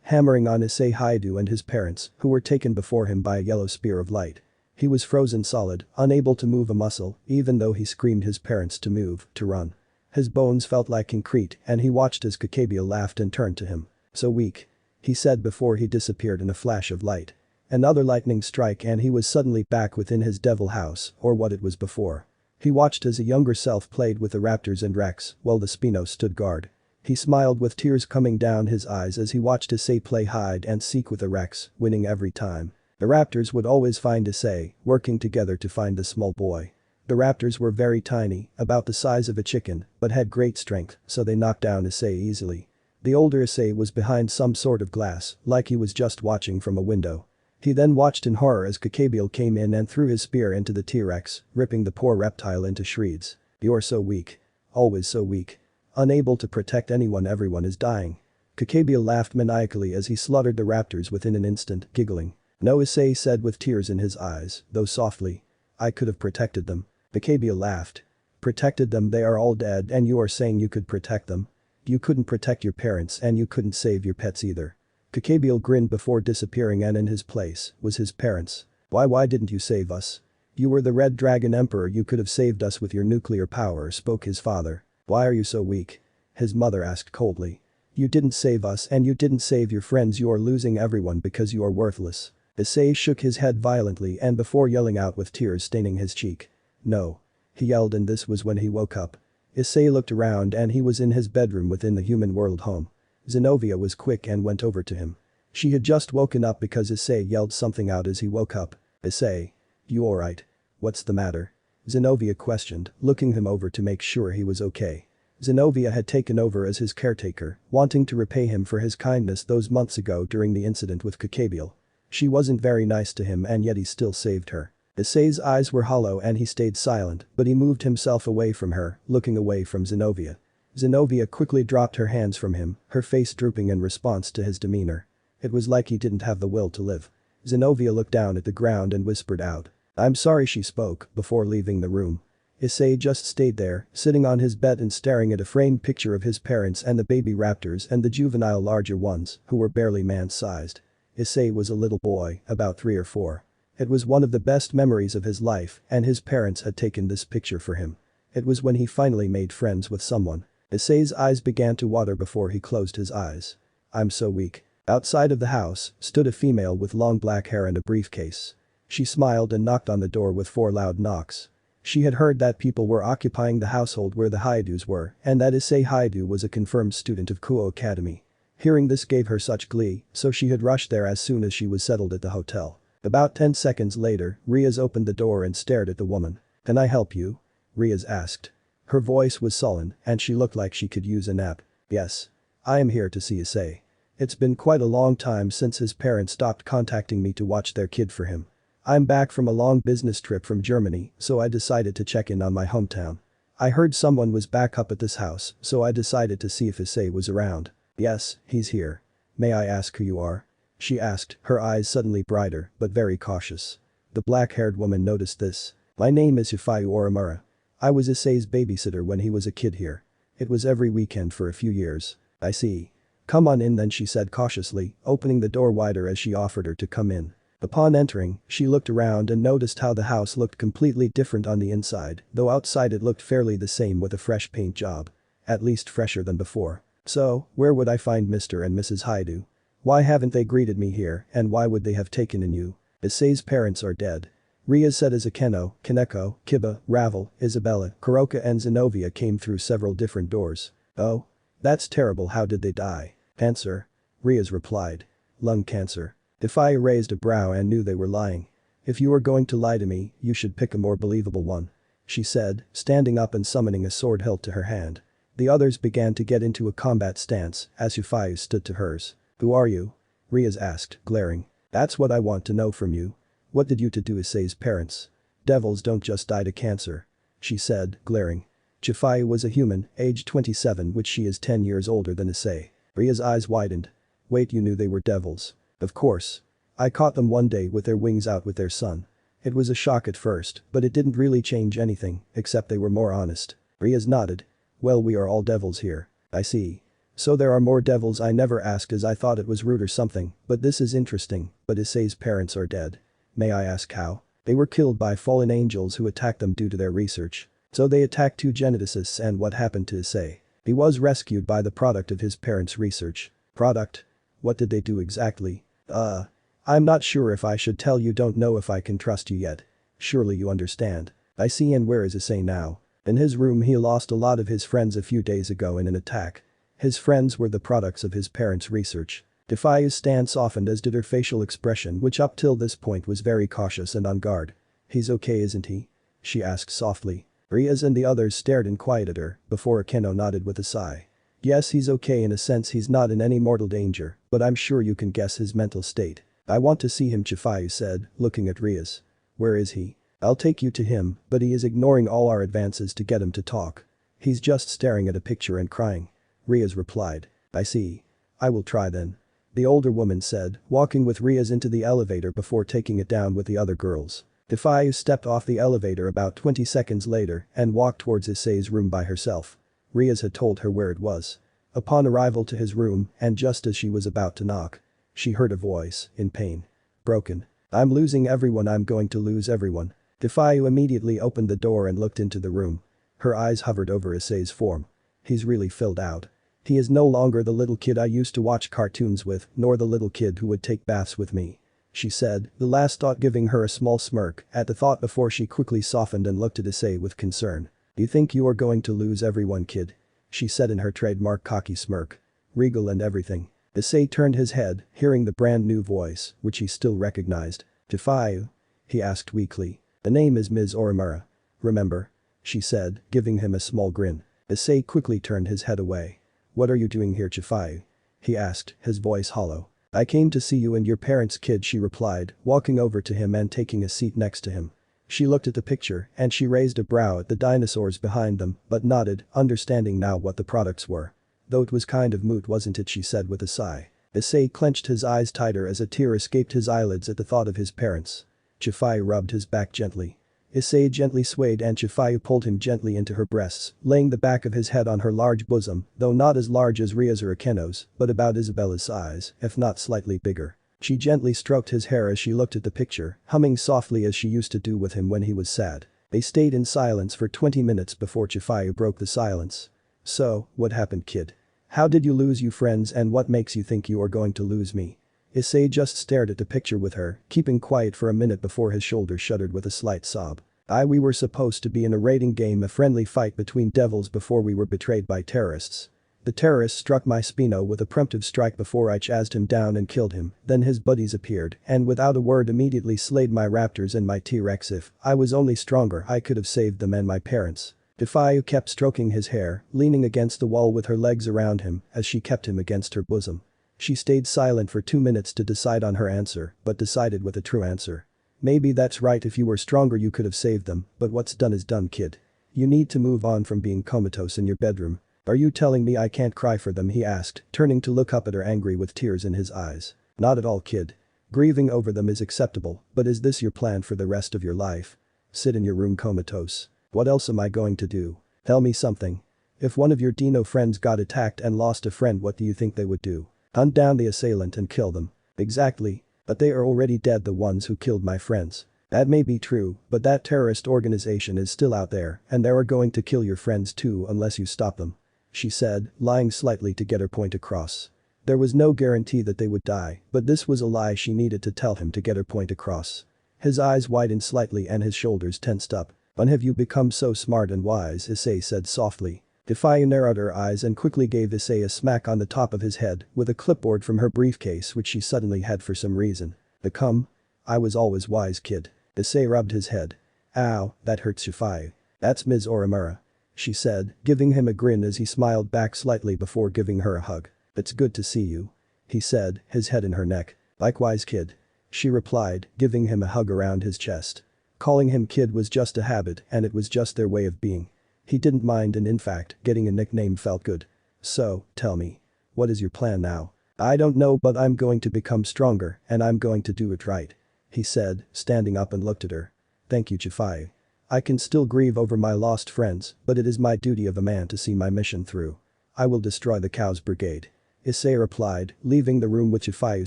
hammering on Issei Hyoudou and his parents, who were taken before him by a yellow spear of light. He was frozen solid, unable to move a muscle, even though he screamed his parents to move, to run. His bones felt like concrete and he watched as Kakebia laughed and turned to him. So weak. He said before he disappeared in a flash of light. Another lightning strike and he was suddenly back within his devil house, or what it was before. He watched as a younger self played with the raptors and Rex while the Spino stood guard. He smiled with tears coming down his eyes as he watched Issei play hide and seek with the Rex, winning every time. The raptors would always find Issei, working together to find the small boy. The raptors were very tiny, about the size of a chicken, but had great strength, so they knocked down Issei easily. The older Issei was behind some sort of glass, like he was just watching from a window. He then watched in horror as Kakebia came in and threw his spear into the T-Rex, ripping the poor reptile into shreds. You're so weak. Always so weak. Unable to protect anyone, everyone is dying. Kakebia laughed maniacally as he slaughtered the raptors within an instant, giggling. No, Issei said with tears in his eyes, though softly. I could have protected them. Kakebia laughed. Protected them? They are all dead and you are saying you could protect them? You couldn't protect your parents and you couldn't save your pets either. Kakebia grinned before disappearing and in his place was his parents. Why didn't you save us? You were the Red Dragon Emperor, you could have saved us with your nuclear power, spoke his father. Why are you so weak? His mother asked coldly. You didn't save us and you didn't save your friends, you are losing everyone because you are worthless. Issei shook his head violently and before yelling out with tears staining his cheek. No. He yelled and this was when he woke up. Issei looked around and he was in his bedroom within the human world home. Zenobia was quick and went over to him. She had just woken up because Issei yelled something out as he woke up. Issei. You alright? What's the matter? Zenobia questioned, looking him over to make sure he was okay. Zenobia had taken over as his caretaker, wanting to repay him for his kindness those months ago during the incident with Kakebia. She wasn't very nice to him and yet he still saved her. Issei's eyes were hollow and he stayed silent, but he moved himself away from her, looking away from Zenobia. Zenobia quickly dropped her hands from him, her face drooping in response to his demeanor. It was like he didn't have the will to live. Zenobia looked down at the ground and whispered out. I'm sorry, she spoke, before leaving the room. Issei just stayed there, sitting on his bed and staring at a framed picture of his parents and the baby raptors and the juvenile larger ones, who were barely man-sized. Issei was a little boy, about 3 or 4. It was one of the best memories of his life and his parents had taken this picture for him. It was when he finally made friends with someone. Issei's eyes began to water before he closed his eyes. I'm so weak. Outside of the house stood a female with long black hair and a briefcase. She smiled and knocked on the door with 4 loud knocks. She had heard that people were occupying the household where the Hyoudous were and that Issei Hyoudou was a confirmed student of Kuo Academy. Hearing this gave her such glee, so she had rushed there as soon as she was settled at the hotel. About 10 seconds later, Riaz opened the door and stared at the woman. Can I help you? Riaz asked. Her voice was sullen and she looked like she could use a nap. Yes. I am here to see Issei. It's been quite a long time since his parents stopped contacting me to watch their kid for him. I'm back from a long business trip from Germany, so I decided to check in on my hometown. I heard someone was back up at this house, so I decided to see if Issei was around. Yes, he's here. May I ask who you are? She asked, her eyes suddenly brighter, but very cautious. The black-haired woman noticed this. My name is Issei Hyoudou. I was Issei's babysitter when he was a kid here. It was every weekend for a few years. I see. Come on in then, she said cautiously, opening the door wider as she offered her to come in. Upon entering, she looked around and noticed how the house looked completely different on the inside, though outside it looked fairly the same with a fresh paint job. At least fresher than before. So, where would I find Mr. and Mrs. Hyoudou? Why haven't they greeted me here, and why would they have taken in you? Issei's parents are dead. Ria said as Akeno, Kaneko, Kiba, Ravel, Isabella, Kuroka and Zenobia came through several different doors. Oh? That's terrible, how did they die? Cancer. Riaz replied. Lung cancer. Defia raised a brow and knew they were lying. If you are going to lie to me, you should pick a more believable one. She said, standing up and summoning a sword hilt to her hand. The others began to get into a combat stance as Yufayu stood to hers. Who are you? Riaz asked, glaring. That's what I want to know from you. What did you to do Issei's parents? Devils don't just die to cancer. She said, glaring. Yufayu was a human, aged 27, which she is 10 years older than Issei. Ria's eyes widened. Wait, you knew they were devils? Of course. I caught them one day with their wings out with their son. It was a shock at first, but it didn't really change anything, except they were more honest. Riaz nodded. Well, we are all devils here. I see. So there are more devils. I never asked as I thought it was rude or something, but this is interesting, but Issei's parents are dead. May I ask how? They were killed by fallen angels who attacked them due to their research. So they attacked two geneticists, and what happened to Issei? He was rescued by the product of his parents' research. Product? What did they do exactly? I'm not sure if I should tell you, don't know if I can trust you yet. Surely you understand. I see. And where is Issei now? In his room. He lost a lot of his friends a few days ago in an attack. His friends were the products of his parents' research. Defia's stance softened as did her facial expression, which up till this point was very cautious and on guard. He's okay, isn't he? She asked softly. Riaz and the others stared and quieted her before Akeno nodded with a sigh. Yes, he's okay in a sense. He's not in any mortal danger, but I'm sure you can guess his mental state. I want to see him, Chifayu said, looking at Riaz. Where is he? I'll take you to him, but he is ignoring all our advances to get him to talk. He's just staring at a picture and crying. Riaz replied. I see. I will try then. The older woman said, walking with Riaz into the elevator before taking it down with the other girls. Defiu stepped off the elevator about 20 seconds later and walked towards Issei's room by herself. Riaz had told her where it was. Upon arrival to his room, and just as she was about to knock, she heard a voice, in pain. Broken. I'm losing everyone. I'm going to lose everyone. Defiu immediately opened the door and looked into the room. Her eyes hovered over Issei's form. He's really filled out. He is no longer the little kid I used to watch cartoons with, nor the little kid who would take baths with me. She said, the last thought giving her a small smirk at the thought before she quickly softened and looked at Issei with concern. You think you are going to lose everyone, kid? She said in her trademark cocky smirk. Regal and everything. Issei turned his head, hearing the brand new voice, which he still recognized. Defiu? He asked weakly. The name is Ms. Orimura. Remember? She said, giving him a small grin. Issei quickly turned his head away. What are you doing here, Chifayu? He asked, his voice hollow. I came to see you and your parents, kid, she replied, walking over to him and taking a seat next to him. She looked at the picture and she raised a brow at the dinosaurs behind them but nodded, understanding now what the products were. Though it was kind of moot, wasn't it, she said with a sigh. Issei clenched his eyes tighter as a tear escaped his eyelids at the thought of his parents. Chifayu rubbed his back gently. Issei gently swayed and Chifayu pulled him gently into her breasts, laying the back of his head on her large bosom, though not as large as Ria's or Akeno's, but about Isabella's size, if not slightly bigger. She gently stroked his hair as she looked at the picture, humming softly as she used to do with him when he was sad. They stayed in silence for 20 minutes before Chifayu broke the silence. So, what happened, kid? How did you lose your friends and what makes you think you are going to lose me? Issei just stared at the picture with her, keeping quiet for a minute before his shoulders shuddered with a slight sob. We were supposed to be in a raiding game, a friendly fight between devils before we were betrayed by terrorists. The terrorist struck my Spino with a preemptive strike before I chased him down and killed him, then his buddies appeared and without a word immediately slayed my raptors and my T-Rex. If I was only stronger I could have saved them and my parents. Defiu kept stroking his hair, leaning against the wall with her legs around him as she kept him against her bosom. She stayed silent for 2 minutes to decide on her answer, but decided with a true answer. Maybe that's right, if you were stronger you could have saved them, but what's done is done, kid. You need to move on from being comatose in your bedroom. Are you telling me I can't cry for them, he asked, turning to look up at her angry with tears in his eyes. Not at all, kid. Grieving over them is acceptable, but is this your plan for the rest of your life? Sit in your room comatose. What else am I going to do? Tell me something. If one of your Dino friends got attacked and lost a friend, what do you think they would do? Hunt down the assailant and kill them. Exactly. But they are already dead, the ones who killed my friends. That may be true, but that terrorist organization is still out there and they are going to kill your friends too unless you stop them. She said, lying slightly to get her point across. There was no guarantee that they would die, but this was a lie she needed to tell him to get her point across. His eyes widened slightly and his shoulders tensed up. When have you become so smart and wise? Issei said softly. Defia narrowed her eyes and quickly gave Issei a smack on the top of his head with a clipboard from her briefcase which she suddenly had for some reason. Become? I was always wise, kid. Issei rubbed his head. Ow, that hurts, Shifai. That's Ms. Orimura. She said, giving him a grin as he smiled back slightly before giving her a hug. It's good to see you. He said, his head in her neck. Likewise, kid. She replied, giving him a hug around his chest. Calling him kid was just a habit and it was just their way of being. He didn't mind and in fact, getting a nickname felt good. So, tell me. What is your plan now? I don't know, but I'm going to become stronger and I'm going to do it right. He said, standing up and looked at her. Thank you, Chifai. I can still grieve over my lost friends, but it is my duty of a man to see my mission through. I will destroy the Cows Brigade. Issei replied, leaving the room with Chifai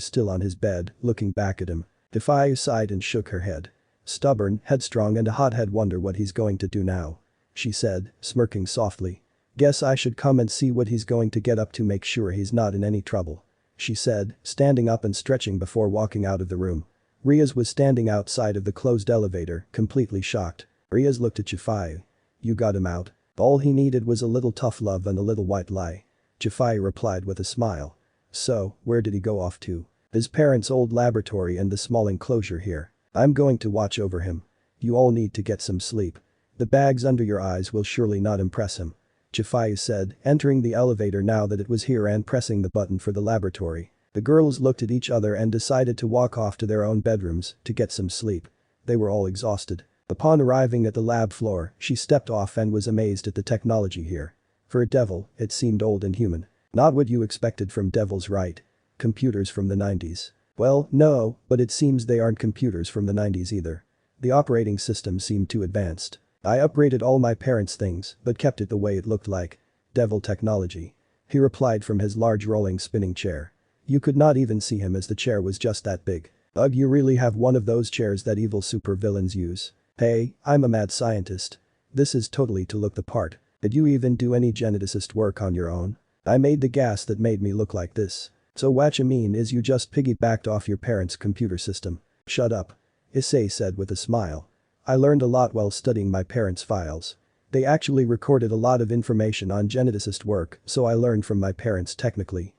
still on his bed, looking back at him. Chifai sighed and shook her head. Stubborn, headstrong and a hothead, wonder what he's going to do now. She said, smirking softly. Guess I should come and see what he's going to get up to, make sure he's not in any trouble. She said, standing up and stretching before walking out of the room. Riaz was standing outside of the closed elevator, completely shocked. Riaz looked at Chifai. You got him out. All he needed was a little tough love and a little white lie. Chifai replied with a smile. So, where did he go off to? His parents' old laboratory and the small enclosure here. I'm going to watch over him. You all need to get some sleep. The bags under your eyes will surely not impress him. Chifai said, entering the elevator now that it was here and pressing the button for the laboratory. The girls looked at each other and decided to walk off to their own bedrooms to get some sleep. They were all exhausted. Upon arriving at the lab floor, she stepped off and was amazed at the technology here. For a devil, it seemed old and human. Not what you expected from devils, right? Computers from the 90s. Well, no, but it seems they aren't computers from the 90s either. The operating system seemed too advanced. I upgraded all my parents' things, but kept it the way it looked like. Devil technology. He replied from his large rolling spinning chair. You could not even see him as the chair was just that big. Ugh, you really have one of those chairs that evil supervillains use. Hey, I'm a mad scientist. This is totally to look the part. Did you even do any geneticist work on your own? I made the gas that made me look like this. So what you mean is you just piggybacked off your parents' computer system. Shut up. Issei said with a smile. I learned a lot while studying my parents' files. They actually recorded a lot of information on geneticist work, so I learned from my parents technically.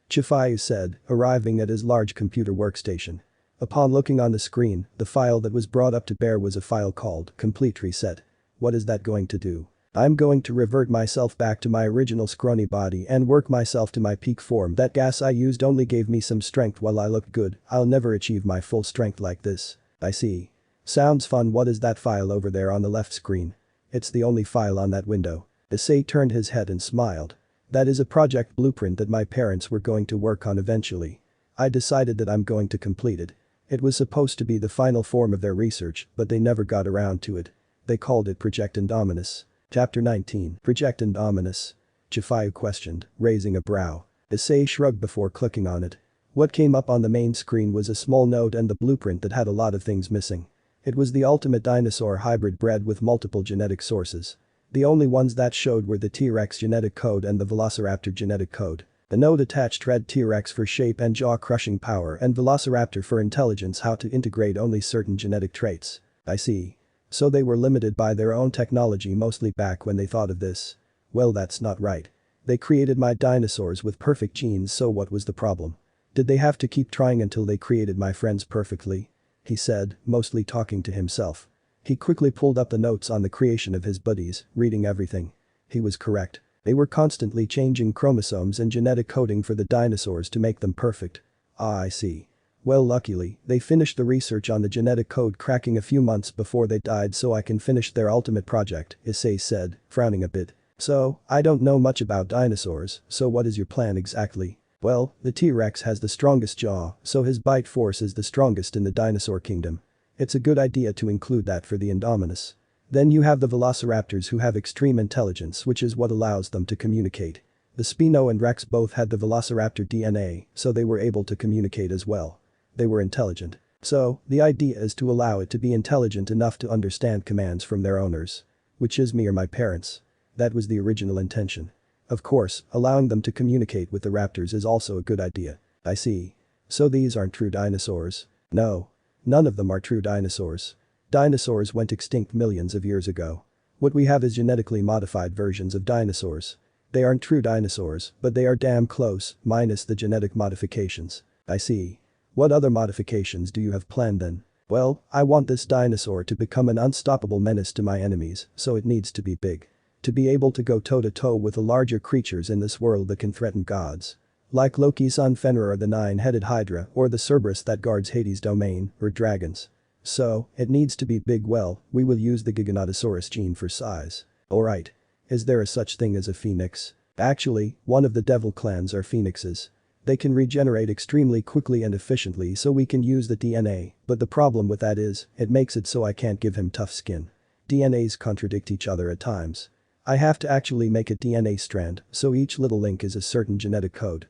Chifai said, arriving at his large computer workstation. Upon looking on the screen, the file that was brought up to bear was a file called Complete Reset. What is that going to do? I'm going to revert myself back to my original scrawny body and work myself to my peak form. That gas I used only gave me some strength while I looked good. I'll never achieve my full strength like this. I see. Sounds fun. What is that file over there on the left screen? It's the only file on that window. Issei turned his head and smiled. That is a project blueprint that my parents were going to work on eventually. I decided that I'm going to complete it. It was supposed to be the final form of their research, but they never got around to it. They called it Project Indominus. Chapter 19. Project Indominus. Chifai questioned, raising a brow. Issei shrugged before clicking on it. What came up on the main screen was a small note and the blueprint that had a lot of things missing. It was the ultimate dinosaur hybrid bred with multiple genetic sources. The only ones that showed were the T-Rex genetic code and the Velociraptor genetic code. The note attached read T-Rex for shape and jaw-crushing power and Velociraptor for intelligence, how to integrate only certain genetic traits. I see. So they were limited by their own technology mostly back when they thought of this. Well, that's not right. They created my dinosaurs with perfect genes, so what was the problem? Did they have to keep trying until they created my friends perfectly? He said, mostly talking to himself. He quickly pulled up the notes on the creation of his buddies, reading everything. He was correct. They were constantly changing chromosomes and genetic coding for the dinosaurs to make them perfect. Ah, I see. Well, luckily, they finished the research on the genetic code cracking a few months before they died, so I can finish their ultimate project, Issei said, frowning a bit. So, I don't know much about dinosaurs, so what is your plan exactly? Well, the T-Rex has the strongest jaw, so his bite force is the strongest in the dinosaur kingdom. It's a good idea to include that for the Indominus. Then you have the velociraptors who have extreme intelligence, which is what allows them to communicate. The Spino and Rex both had the velociraptor DNA, so they were able to communicate as well. They were intelligent. So, the idea is to allow it to be intelligent enough to understand commands from their owners. Which is me or my parents. That was the original intention. Of course, allowing them to communicate with the raptors is also a good idea. I see. So these aren't true dinosaurs? No. None of them are true dinosaurs. Dinosaurs went extinct millions of years ago. What we have is genetically modified versions of dinosaurs. They aren't true dinosaurs, but they are damn close, minus the genetic modifications. I see. What other modifications do you have planned then? Well, I want this dinosaur to become an unstoppable menace to my enemies, so it needs to be big. To be able to go toe-to-toe with the larger creatures in this world that can threaten gods. Like Loki's son Fenrir or the nine-headed Hydra or the Cerberus that guards Hades' domain, or dragons. So, it needs to be big. Well, we will use the Giganotosaurus gene for size. Alright. Is there a such thing as a phoenix? Actually, one of the devil clans are phoenixes. They can regenerate extremely quickly and efficiently, so we can use the DNA, but the problem with that is, it makes it so I can't give him tough skin. DNAs contradict each other at times. I have to actually make a DNA strand, so each little link is a certain genetic code.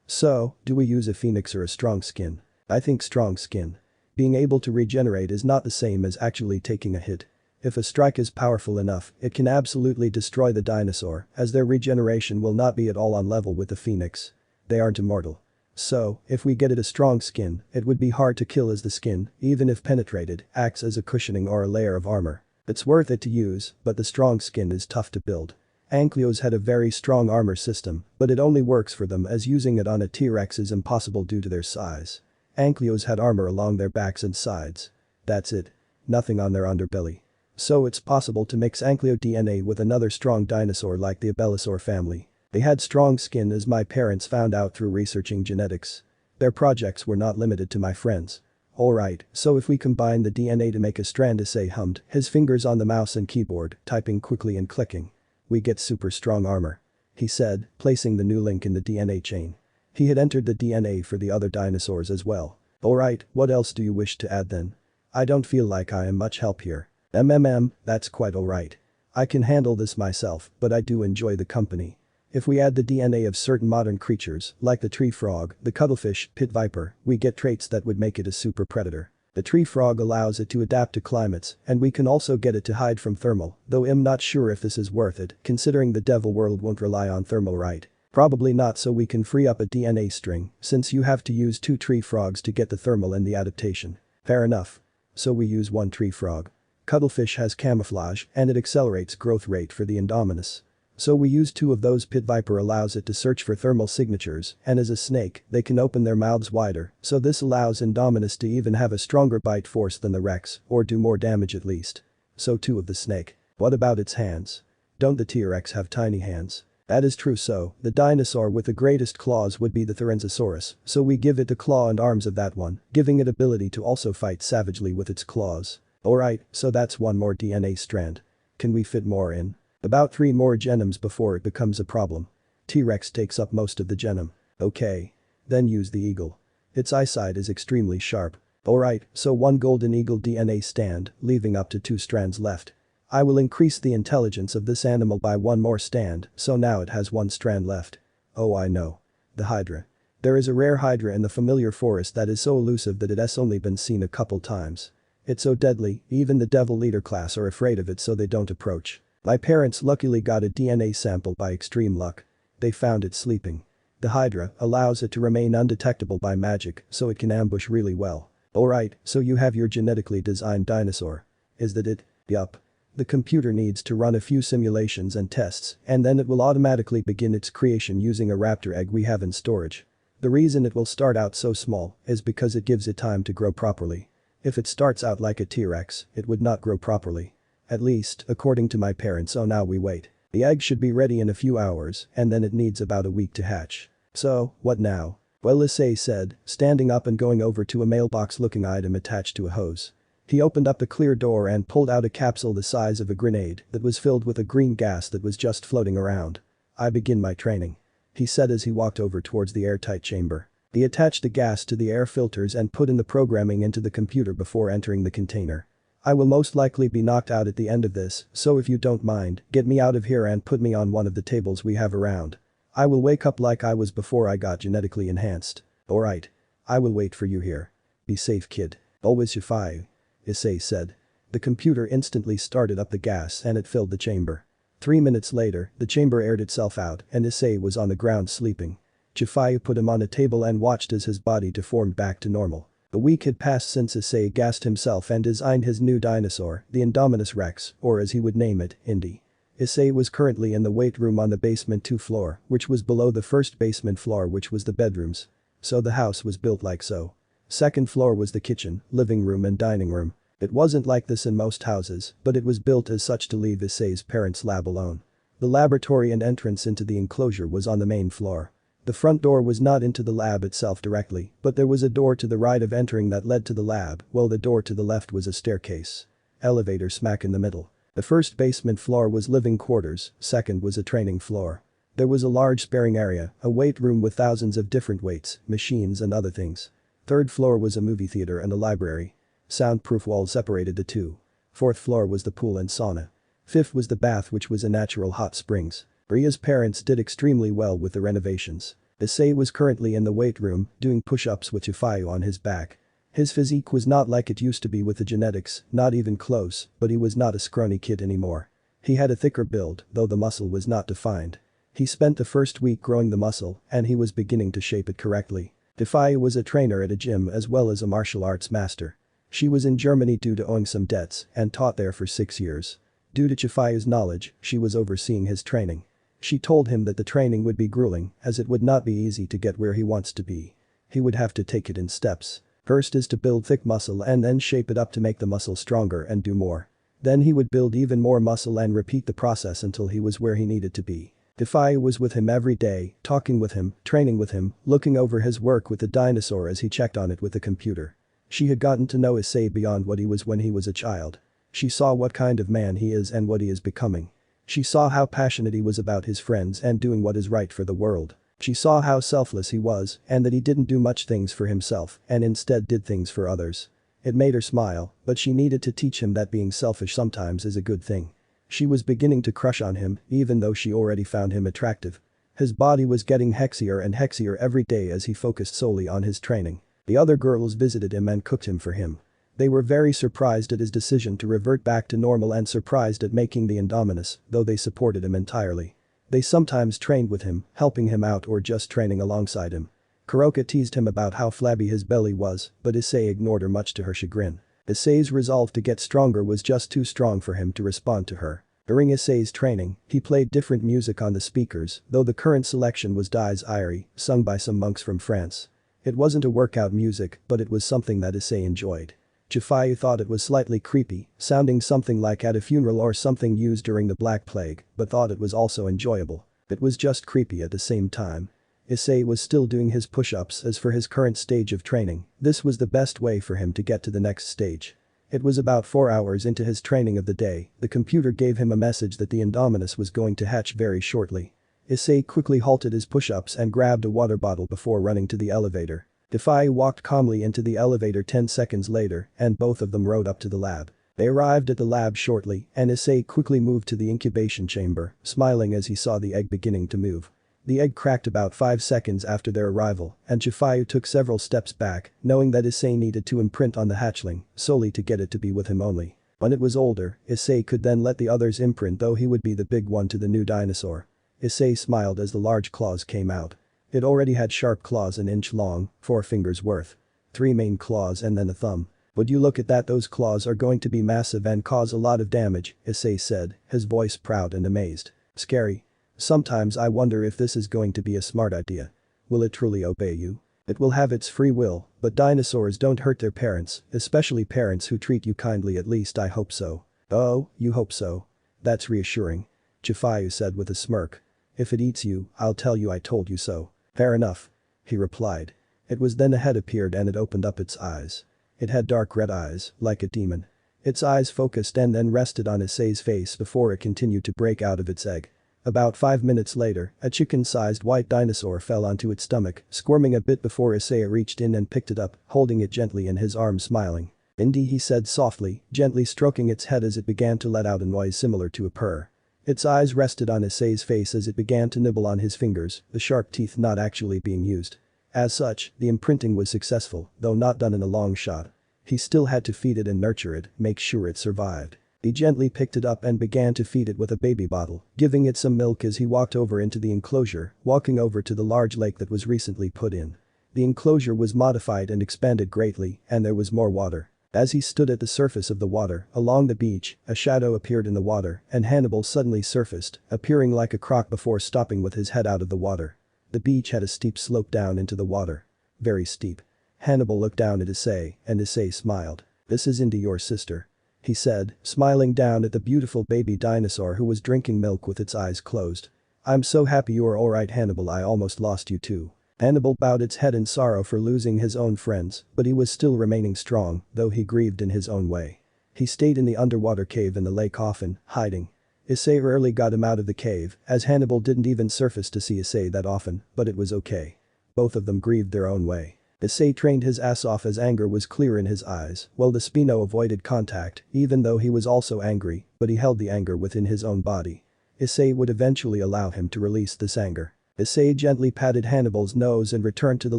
So, do we use a phoenix or a strong skin? I think strong skin. Being able to regenerate is not the same as actually taking a hit. If a strike is powerful enough, it can absolutely destroy the dinosaur, as their regeneration will not be at all on level with the phoenix. They aren't immortal. So, if we get it a strong skin, it would be hard to kill as the skin, even if penetrated, acts as a cushioning or a layer of armor. It's worth it to use, but the strong skin is tough to build. Ankylos had a very strong armor system, but it only works for them as using it on a T-Rex is impossible due to their size. Ankylos had armor along their backs and sides. That's it. Nothing on their underbelly. So it's possible to mix Ankylo DNA with another strong dinosaur like the Abelisaur family. They had strong skin as my parents found out through researching genetics. Their projects were not limited to my friends. Alright, so if we combine the DNA to make a strand, Issei hummed, his fingers on the mouse and keyboard, typing quickly and clicking. We get super strong armor. He said, placing the new link in the DNA chain. He had entered the DNA for the other dinosaurs as well. Alright, what else do you wish to add then? I don't feel like I am much help here. That's quite alright. I can handle this myself, but I do enjoy the company. If we add the DNA of certain modern creatures, like the tree frog, the cuttlefish, pit viper, we get traits that would make it a super predator. The tree frog allows it to adapt to climates, and we can also get it to hide from thermal, though I'm not sure if this is worth it, considering the devil world won't rely on thermal, right? Probably not, so we can free up a DNA string, since you have to use 2 tree frogs to get the thermal and the adaptation. Fair enough. So we use 1 tree frog. Cuttlefish has camouflage, and it accelerates growth rate for the Indominus. So we use 2 of those. Pit viper allows it to search for thermal signatures, and as a snake, they can open their mouths wider, so this allows Indominus to even have a stronger bite force than the Rex, or do more damage at least. So 2 of the snake. What about its hands? Don't the T-Rex have tiny hands? That is true, so the dinosaur with the greatest claws would be the Tyrannosaurus, so we give it the claw and arms of that one, giving it ability to also fight savagely with its claws. Alright, so that's 1 more DNA strand. Can we fit more in? About 3 more genomes before it becomes a problem. T-Rex takes up most of the genome. Okay. Then use the eagle. Its eyesight is extremely sharp. Alright, so 1 golden eagle DNA stand, leaving up to 2 strands left. I will increase the intelligence of this animal by 1 more stand, so now it has 1 strand left. Oh, I know. The Hydra. There is a rare Hydra in the familiar forest that is so elusive that it has only been seen a couple times. It's so deadly, even the devil leader class are afraid of it, so they don't approach. My parents luckily got a DNA sample by extreme luck. They found it sleeping. The Hydra allows it to remain undetectable by magic, so it can ambush really well. Alright, so you have your genetically designed dinosaur. Is that it? Yup. The computer needs to run a few simulations and tests, and then it will automatically begin its creation using a raptor egg we have in storage. The reason it will start out so small is because it gives it time to grow properly. If it starts out like a T-Rex, it would not grow properly. At least, according to my parents. So now we wait. The egg should be ready in a few hours, and then it needs about a week to hatch. So, what now? Well, Issei said, standing up and going over to a mailbox-looking item attached to a hose. He opened up a clear door and pulled out a capsule the size of a grenade that was filled with a green gas that was just floating around. I begin my training. He said as he walked over towards the airtight chamber. He attached the gas to the air filters and put in the programming into the computer before entering the container. I will most likely be knocked out at the end of this, so if you don't mind, get me out of here and put me on one of the tables we have around. I will wake up like I was before I got genetically enhanced. Alright. I will wait for you here. Be safe, kid. Always Shifai. Issei said. The computer instantly started up the gas and it filled the chamber. 3 minutes later, the chamber aired itself out and Issei was on the ground sleeping. Shifai put him on a table and watched as his body deformed back to normal. A week had passed since Issei gassed himself and designed his new dinosaur, the Indominus Rex, or as he would name it, Indy. Issei was currently in the weight room on the basement 2 floor, which was below the first basement floor which was the bedrooms. So the house was built like so. Second floor was the kitchen, living room and dining room. It wasn't like this in most houses, but it was built as such to leave Issei's parents' lab alone. The laboratory and entrance into the enclosure was on the main floor. The front door was not into the lab itself directly, but there was a door to the right of entering that led to the lab, while the door to the left was a staircase. Elevator smack in the middle. The first basement floor was living quarters, second was a training floor. There was a large sparing area, a weight room with thousands of different weights, machines and other things. Third floor was a movie theater and a library. Soundproof walls separated the two. Fourth floor was the pool and sauna. Fifth was the bath which was a natural hot springs. Ria's parents did extremely well with the renovations. Issei was currently in the weight room, doing push-ups with Chifayu on his back. His physique was not like it used to be with the genetics, not even close, but he was not a scrawny kid anymore. He had a thicker build, though the muscle was not defined. He spent the first week growing the muscle, and he was beginning to shape it correctly. Chifayu was a trainer at a gym as well as a martial arts master. She was in Germany due to owing some debts and taught there for 6 years. Due to Chifayu's knowledge, she was overseeing his training. She told him that the training would be grueling as it would not be easy to get where he wants to be. He would have to take it in steps. First is to build thick muscle and then shape it up to make the muscle stronger and do more. Then he would build even more muscle and repeat the process until he was where he needed to be. Chifayu was with him every day, talking with him, training with him, looking over his work with the dinosaur as he checked on it with the computer. She had gotten to know Issei beyond what he was when he was a child. She saw what kind of man he is and what he is becoming. She saw how passionate he was about his friends and doing what is right for the world. She saw how selfless he was and that he didn't do much things for himself and instead did things for others. It made her smile, but she needed to teach him that being selfish sometimes is a good thing. She was beginning to crush on him even though she already found him attractive. His body was getting hexier and hexier every day as he focused solely on his training. The other girls visited him and cooked him for him. They were very surprised at his decision to revert back to normal and surprised at making the Indominus, though they supported him entirely. They sometimes trained with him, helping him out or just training alongside him. Kuroka teased him about how flabby his belly was, but Issei ignored her much to her chagrin. Issei's resolve to get stronger was just too strong for him to respond to her. During Issei's training, he played different music on the speakers, though the current selection was Dies Irae, sung by some monks from France. It wasn't a workout music, but it was something that Issei enjoyed. Chifayu thought it was slightly creepy, sounding something like at a funeral or something used during the Black Plague, but thought it was also enjoyable. It was just creepy at the same time. Issei was still doing his push-ups as for his current stage of training, this was the best way for him to get to the next stage. It was about 4 hours into his training of the day, the computer gave him a message that the Indominus was going to hatch very shortly. Issei quickly halted his push-ups and grabbed a water bottle before running to the elevator. Chifayu walked calmly into the elevator 10 seconds later and both of them rode up to the lab. They arrived at the lab shortly and Issei quickly moved to the incubation chamber, smiling as he saw the egg beginning to move. The egg cracked about 5 seconds after their arrival and Chifayu took several steps back, knowing that Issei needed to imprint on the hatchling, solely to get it to be with him only. When it was older, Issei could then let the others imprint though he would be the big one to the new dinosaur. Issei smiled as the large claws came out. It already had sharp claws an inch long, 4 fingers worth. 3 main claws and then a thumb. Would you look at that, those claws are going to be massive and cause a lot of damage, Issei said, his voice proud and amazed. Scary. Sometimes I wonder if this is going to be a smart idea. Will it truly obey you? It will have its free will, but dinosaurs don't hurt their parents, especially parents who treat you kindly, at least I hope so. Oh, you hope so? That's reassuring. Chifayu said with a smirk. If it eats you, I'll tell you I told you so. Fair enough. He replied. It was then a head appeared and it opened up its eyes. It had dark red eyes, like a demon. Its eyes focused and then rested on Issei's face before it continued to break out of its egg. About 5 minutes later, a chicken-sized white dinosaur fell onto its stomach, squirming a bit before Issei reached in and picked it up, holding it gently in his arms smiling. Indy, he said softly, gently stroking its head as it began to let out a noise similar to a purr. Its eyes rested on Issei's face as it began to nibble on his fingers, the sharp teeth not actually being used. As such, the imprinting was successful, though not done in a long shot. He still had to feed it and nurture it, make sure it survived. He gently picked it up and began to feed it with a baby bottle, giving it some milk as he walked over into the enclosure, walking over to the large lake that was recently put in. The enclosure was modified and expanded greatly, and there was more water. As he stood at the surface of the water, along the beach, a shadow appeared in the water, and Hannibal suddenly surfaced, appearing like a croc before stopping with his head out of the water. The beach had a steep slope down into the water. Very steep. Hannibal looked down at Issei, and Issei smiled. "This is Indy, your sister," he said, smiling down at the beautiful baby dinosaur who was drinking milk with its eyes closed. "I'm so happy you are alright, Hannibal, I almost lost you too." Hannibal bowed its head in sorrow for losing his own friends, but he was still remaining strong, though he grieved in his own way. He stayed in the underwater cave in the lake often, hiding. Issei rarely got him out of the cave, as Hannibal didn't even surface to see Issei that often, but it was okay. Both of them grieved their own way. Issei trained his ass off as anger was clear in his eyes, while the Spino avoided contact, even though he was also angry, but he held the anger within his own body. Issei would eventually allow him to release this anger. Issei gently patted Hannibal's nose and returned to the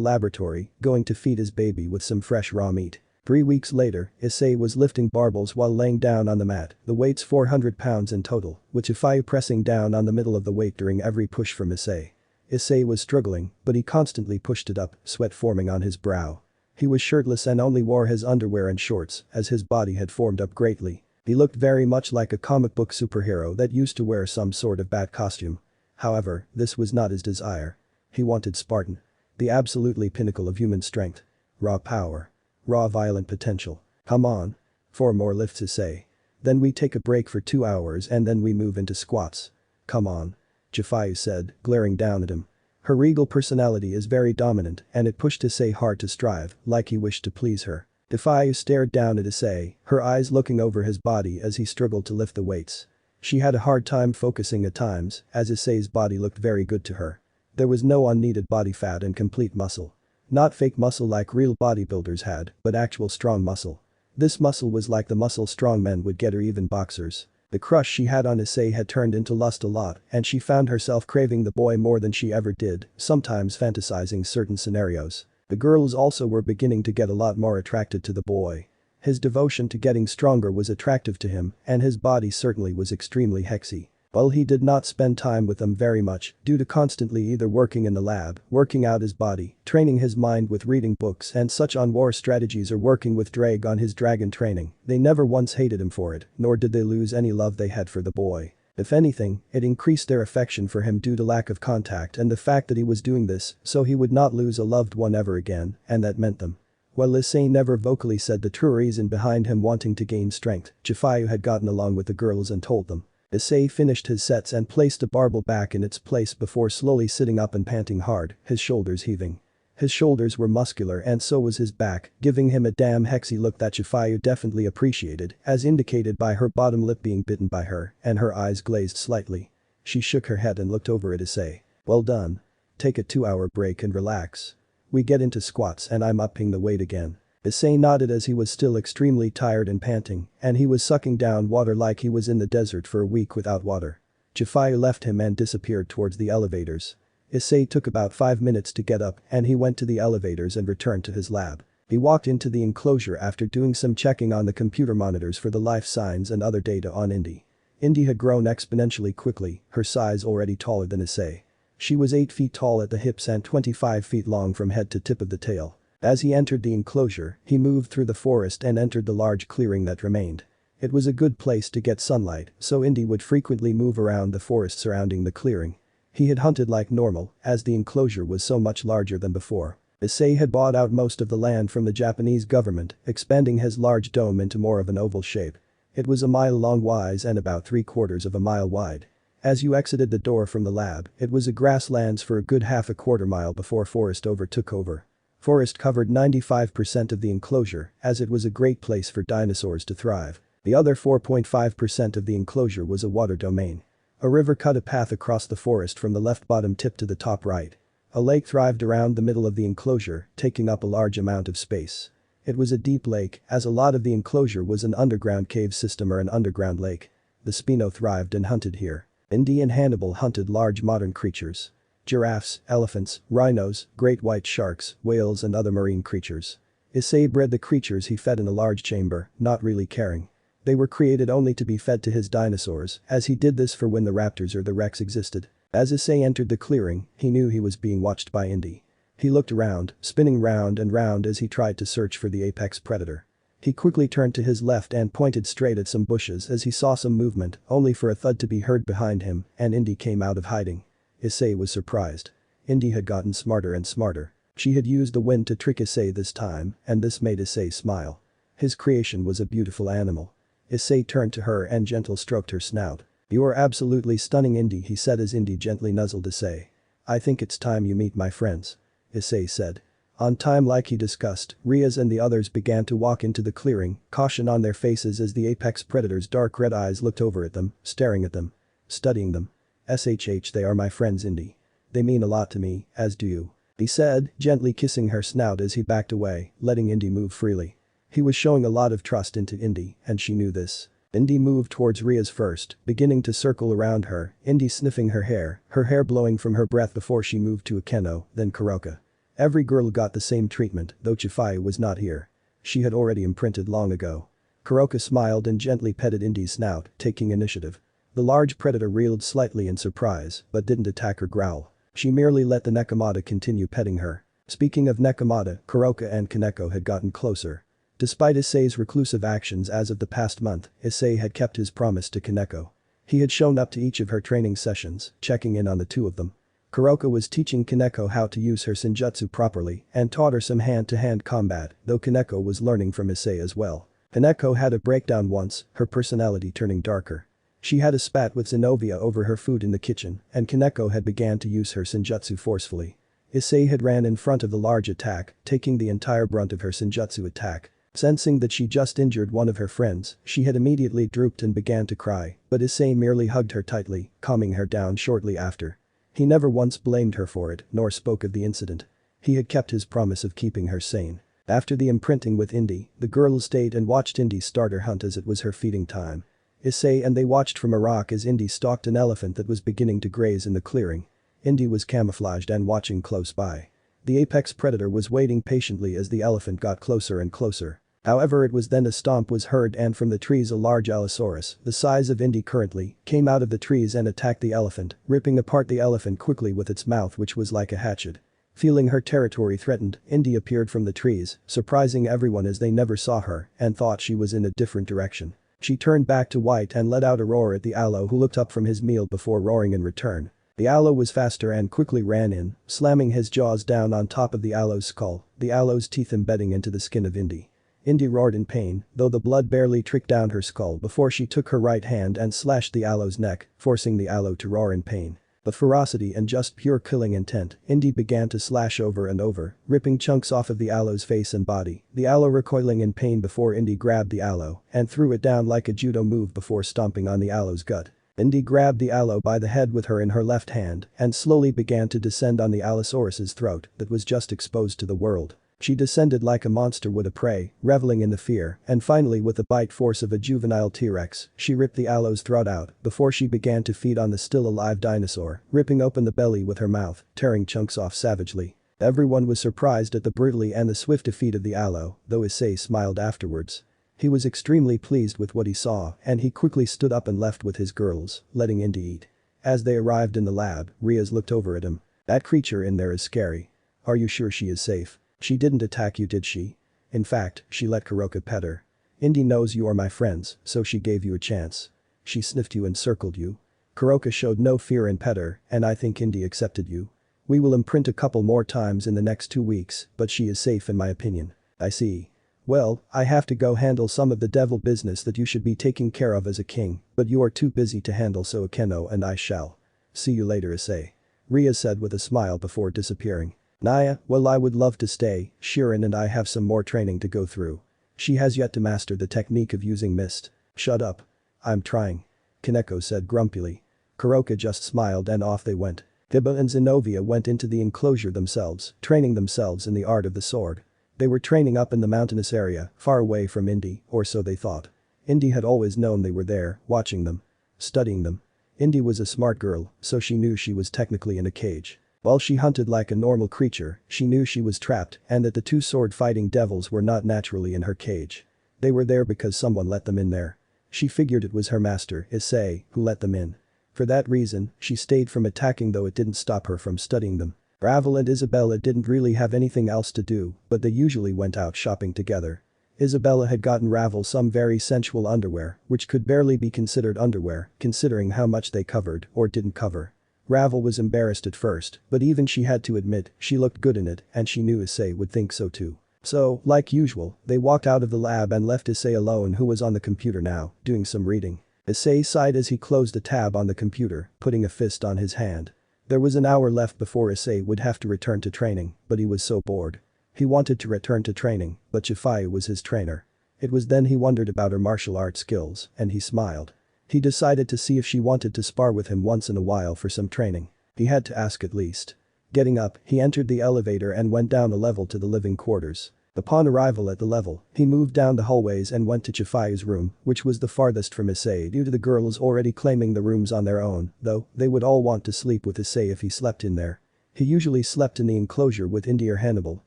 laboratory, going to feed his baby with some fresh raw meat. 3 weeks later, Issei was lifting barbells while laying down on the mat, the weight's 400 pounds in total, with Chifayu pressing down on the middle of the weight during every push from Issei. Issei was struggling, but he constantly pushed it up, sweat forming on his brow. He was shirtless and only wore his underwear and shorts, as his body had formed up greatly. He looked very much like a comic book superhero that used to wear some sort of bat costume. However, this was not his desire. He wanted Spartan. The absolutely pinnacle of human strength. Raw power. Raw violent potential. "Come on. 4 more lifts, Issei. Then we take a break for 2 hours and then we move into squats. Come on," Chifayu said, glaring down at him. Her regal personality is very dominant and it pushed Issei hard to strive, like he wished to please her. Chifayu stared down at Issei, her eyes looking over his body as he struggled to lift the weights. She had a hard time focusing at times, as Issei's body looked very good to her. There was no unneeded body fat and complete muscle. Not fake muscle like real bodybuilders had, but actual strong muscle. This muscle was like the muscle strong men would get or even boxers. The crush she had on Issei had turned into lust a lot and she found herself craving the boy more than she ever did, sometimes fantasizing certain scenarios. The girls also were beginning to get a lot more attracted to the boy. His devotion to getting stronger was attractive to him and his body certainly was extremely sexy. While he did not spend time with them very much due to constantly either working in the lab, working out his body, training his mind with reading books and such on war strategies or working with Drake on his dragon training, they never once hated him for it, nor did they lose any love they had for the boy. If anything, it increased their affection for him due to lack of contact and the fact that he was doing this so he would not lose a loved one ever again, and that meant them. While Issei never vocally said the true reason behind him wanting to gain strength, Chifayu had gotten along with the girls and told them. Issei finished his sets and placed a barbell back in its place before slowly sitting up and panting hard, his shoulders heaving. His shoulders were muscular and so was his back, giving him a damn hexy look that Chifayu definitely appreciated, as indicated by her bottom lip being bitten by her and her eyes glazed slightly. She shook her head and looked over at Issei. "Well done. Take a 2-hour break and relax. We get into squats and I'm upping the weight again." Issei nodded as he was still extremely tired and panting, and he was sucking down water like he was in the desert for a week without water. Chifayu left him and disappeared towards the elevators. Issei took about 5 minutes to get up and he went to the elevators and returned to his lab. He walked into the enclosure after doing some checking on the computer monitors for the life signs and other data on Indy. Indy had grown exponentially quickly, her size already taller than Issei. She was 8 feet tall at the hips and 25 feet long from head to tip of the tail. As he entered the enclosure, he moved through the forest and entered the large clearing that remained. It was a good place to get sunlight, so Indy would frequently move around the forest surrounding the clearing. He had hunted like normal, as the enclosure was so much larger than before. Issei had bought out most of the land from the Japanese government, expanding his large dome into more of an oval shape. It was a mile long wise and about 3/4 of a mile wide. As you exited the door from the lab, it was a grasslands for a good half a quarter mile before forest took over. Forest covered 95% of the enclosure, as it was a great place for dinosaurs to thrive. The other 4.5% of the enclosure was a water domain. A river cut a path across the forest from the left bottom tip to the top right. A lake thrived around the middle of the enclosure, taking up a large amount of space. It was a deep lake, as a lot of the enclosure was an underground cave system or an underground lake. The Spino thrived and hunted here. Indy and Hannibal hunted large modern creatures. Giraffes, elephants, rhinos, great white sharks, whales and other marine creatures. Issei bred the creatures he fed in a large chamber, not really caring. They were created only to be fed to his dinosaurs, as he did this for when the raptors or the Rex existed. As Issei entered the clearing, he knew he was being watched by Indy. He looked around, spinning round and round as he tried to search for the apex predator. He quickly turned to his left and pointed straight at some bushes as he saw some movement, only for a thud to be heard behind him, and Indy came out of hiding. Issei was surprised. Indy had gotten smarter and smarter. She had used the wind to trick Issei this time, and this made Issei smile. His creation was a beautiful animal. Issei turned to her and gently stroked her snout. "You are absolutely stunning, Indy," he said as Indy gently nuzzled Issei. "I think it's time you meet my friends," Issei said. On time, like he discussed, Riaz and the others began to walk into the clearing, caution on their faces as the apex predator's dark red eyes looked over at them, staring at them. Studying them. "SHH, they are my friends, Indy. They mean a lot to me, as do you," he said, gently kissing her snout as he backed away, letting Indy move freely. He was showing a lot of trust into Indy, and she knew this. Indy moved towards Riaz first, beginning to circle around her, Indy sniffing her hair blowing from her breath before she moved to Akeno, then Kuroka. Every girl got the same treatment, though Chifai was not here. She had already imprinted long ago. Kuroka smiled and gently petted Indy's snout, taking initiative. The large predator reeled slightly in surprise, but didn't attack or growl. She merely let the Nekomata continue petting her. Speaking of Nekomata, Kuroka and Kaneko had gotten closer. Despite Issei's reclusive actions as of the past month, Issei had kept his promise to Kaneko. He had shown up to each of her training sessions, checking in on the two of them. Kuroka was teaching Kaneko how to use her senjutsu properly and taught her some hand-to-hand combat, though Kaneko was learning from Issei as well. Kaneko had a breakdown once, her personality turning darker. She had a spat with Zenobia over her food in the kitchen, and Kaneko had began to use her senjutsu forcefully. Issei had ran in front of the large attack, taking the entire brunt of her senjutsu attack. Sensing that she just injured one of her friends, she had immediately drooped and began to cry, but Issei merely hugged her tightly, calming her down shortly after. He never once blamed her for it, nor spoke of the incident. He had kept his promise of keeping her sane. After the imprinting with Indy, the girl stayed and watched Indy start her hunt as it was her feeding time. Issei and they watched from a rock as Indy stalked an elephant that was beginning to graze in the clearing. Indy was camouflaged and watching close by. The apex predator was waiting patiently as the elephant got closer and closer. However, it was then a stomp was heard and from the trees a large Allosaurus, the size of Indy currently, came out of the trees and attacked the elephant, ripping apart the elephant quickly with its mouth which was like a hatchet. Feeling her territory threatened, Indy appeared from the trees, surprising everyone as they never saw her and thought she was in a different direction. She turned back to white and let out a roar at the Allo, who looked up from his meal before roaring in return. The Allo was faster and quickly ran in, slamming his jaws down on top of the Allo's skull, the Allo's teeth embedding into the skin of Indy. Indy roared in pain, though the blood barely trickled down her skull before she took her right hand and slashed the Allo's neck, forcing the Allo to roar in pain. With ferocity and just pure killing intent, Indy began to slash over and over, ripping chunks off of the Allo's face and body, the Allo recoiling in pain before Indy grabbed the Allo and threw it down like a judo move before stomping on the Allo's gut. Indy grabbed the Allo by the head with her in her left hand and slowly began to descend on the Allosaurus's throat that was just exposed to the world. She descended like a monster would a prey, reveling in the fear, and finally with the bite force of a juvenile T-Rex, she ripped the Allo's throat out before she began to feed on the still-alive dinosaur, ripping open the belly with her mouth, tearing chunks off savagely. Everyone was surprised at the brutality and the swift defeat of the Allo, though Issei smiled afterwards. He was extremely pleased with what he saw and he quickly stood up and left with his girls, letting Indy eat. As they arrived in the lab, Riaz looked over at him. "That creature in there is scary. Are you sure she is safe? She didn't attack you, did she? In fact, she let Kuroka pet her. Indy knows you are my friends, so she gave you a chance. She sniffed you and circled you. Kuroka showed no fear and pet her, and I think Indy accepted you. We will imprint a couple more times in the next 2 weeks, but she is safe in my opinion." "I see. Well, I have to go handle some of the devil business that you should be taking care of as a king, but you are too busy to handle, so Akeno and I shall. See you later, Issei," Riaz said with a smile before disappearing. "Naya, well, I would love to stay, Shirin and I have some more training to go through. She has yet to master the technique of using mist." "Shut up. I'm trying," Kaneko said grumpily. Kuroka just smiled and off they went. Hiba and Zenobia went into the enclosure themselves, training themselves in the art of the sword. They were training up in the mountainous area, far away from Indy, or so they thought. Indy had always known they were there, watching them. Studying them. Indy was a smart girl, so she knew she was technically in a cage. While she hunted like a normal creature, she knew she was trapped and that the two sword-fighting devils were not naturally in her cage. They were there because someone let them in there. She figured it was her master, Issei, who let them in. For that reason, she stayed from attacking, though it didn't stop her from studying them. Ravel and Isabella didn't really have anything else to do, but they usually went out shopping together. Isabella had gotten Ravel some very sensual underwear, which could barely be considered underwear, considering how much they covered or didn't cover. Ravel was embarrassed at first, but even she had to admit she looked good in it, and she knew Issei would think so too. So, like usual, they walked out of the lab and left Issei alone, who was on the computer now, doing some reading. Issei sighed as he closed a tab on the computer, putting a fist on his hand. There was an hour left before Issei would have to return to training, but he was so bored. He wanted to return to training, but Chifayu was his trainer. It was then he wondered about her martial arts skills, and he smiled. He decided to see if she wanted to spar with him once in a while for some training. He had to ask at least. Getting up, he entered the elevator and went down a level to the living quarters. Upon arrival at the level, he moved down the hallways and went to Chifayu's room, which was the farthest from Issei due to the girls already claiming the rooms on their own, though they would all want to sleep with Issei if he slept in there. He usually slept in the enclosure with Indy or Hannibal,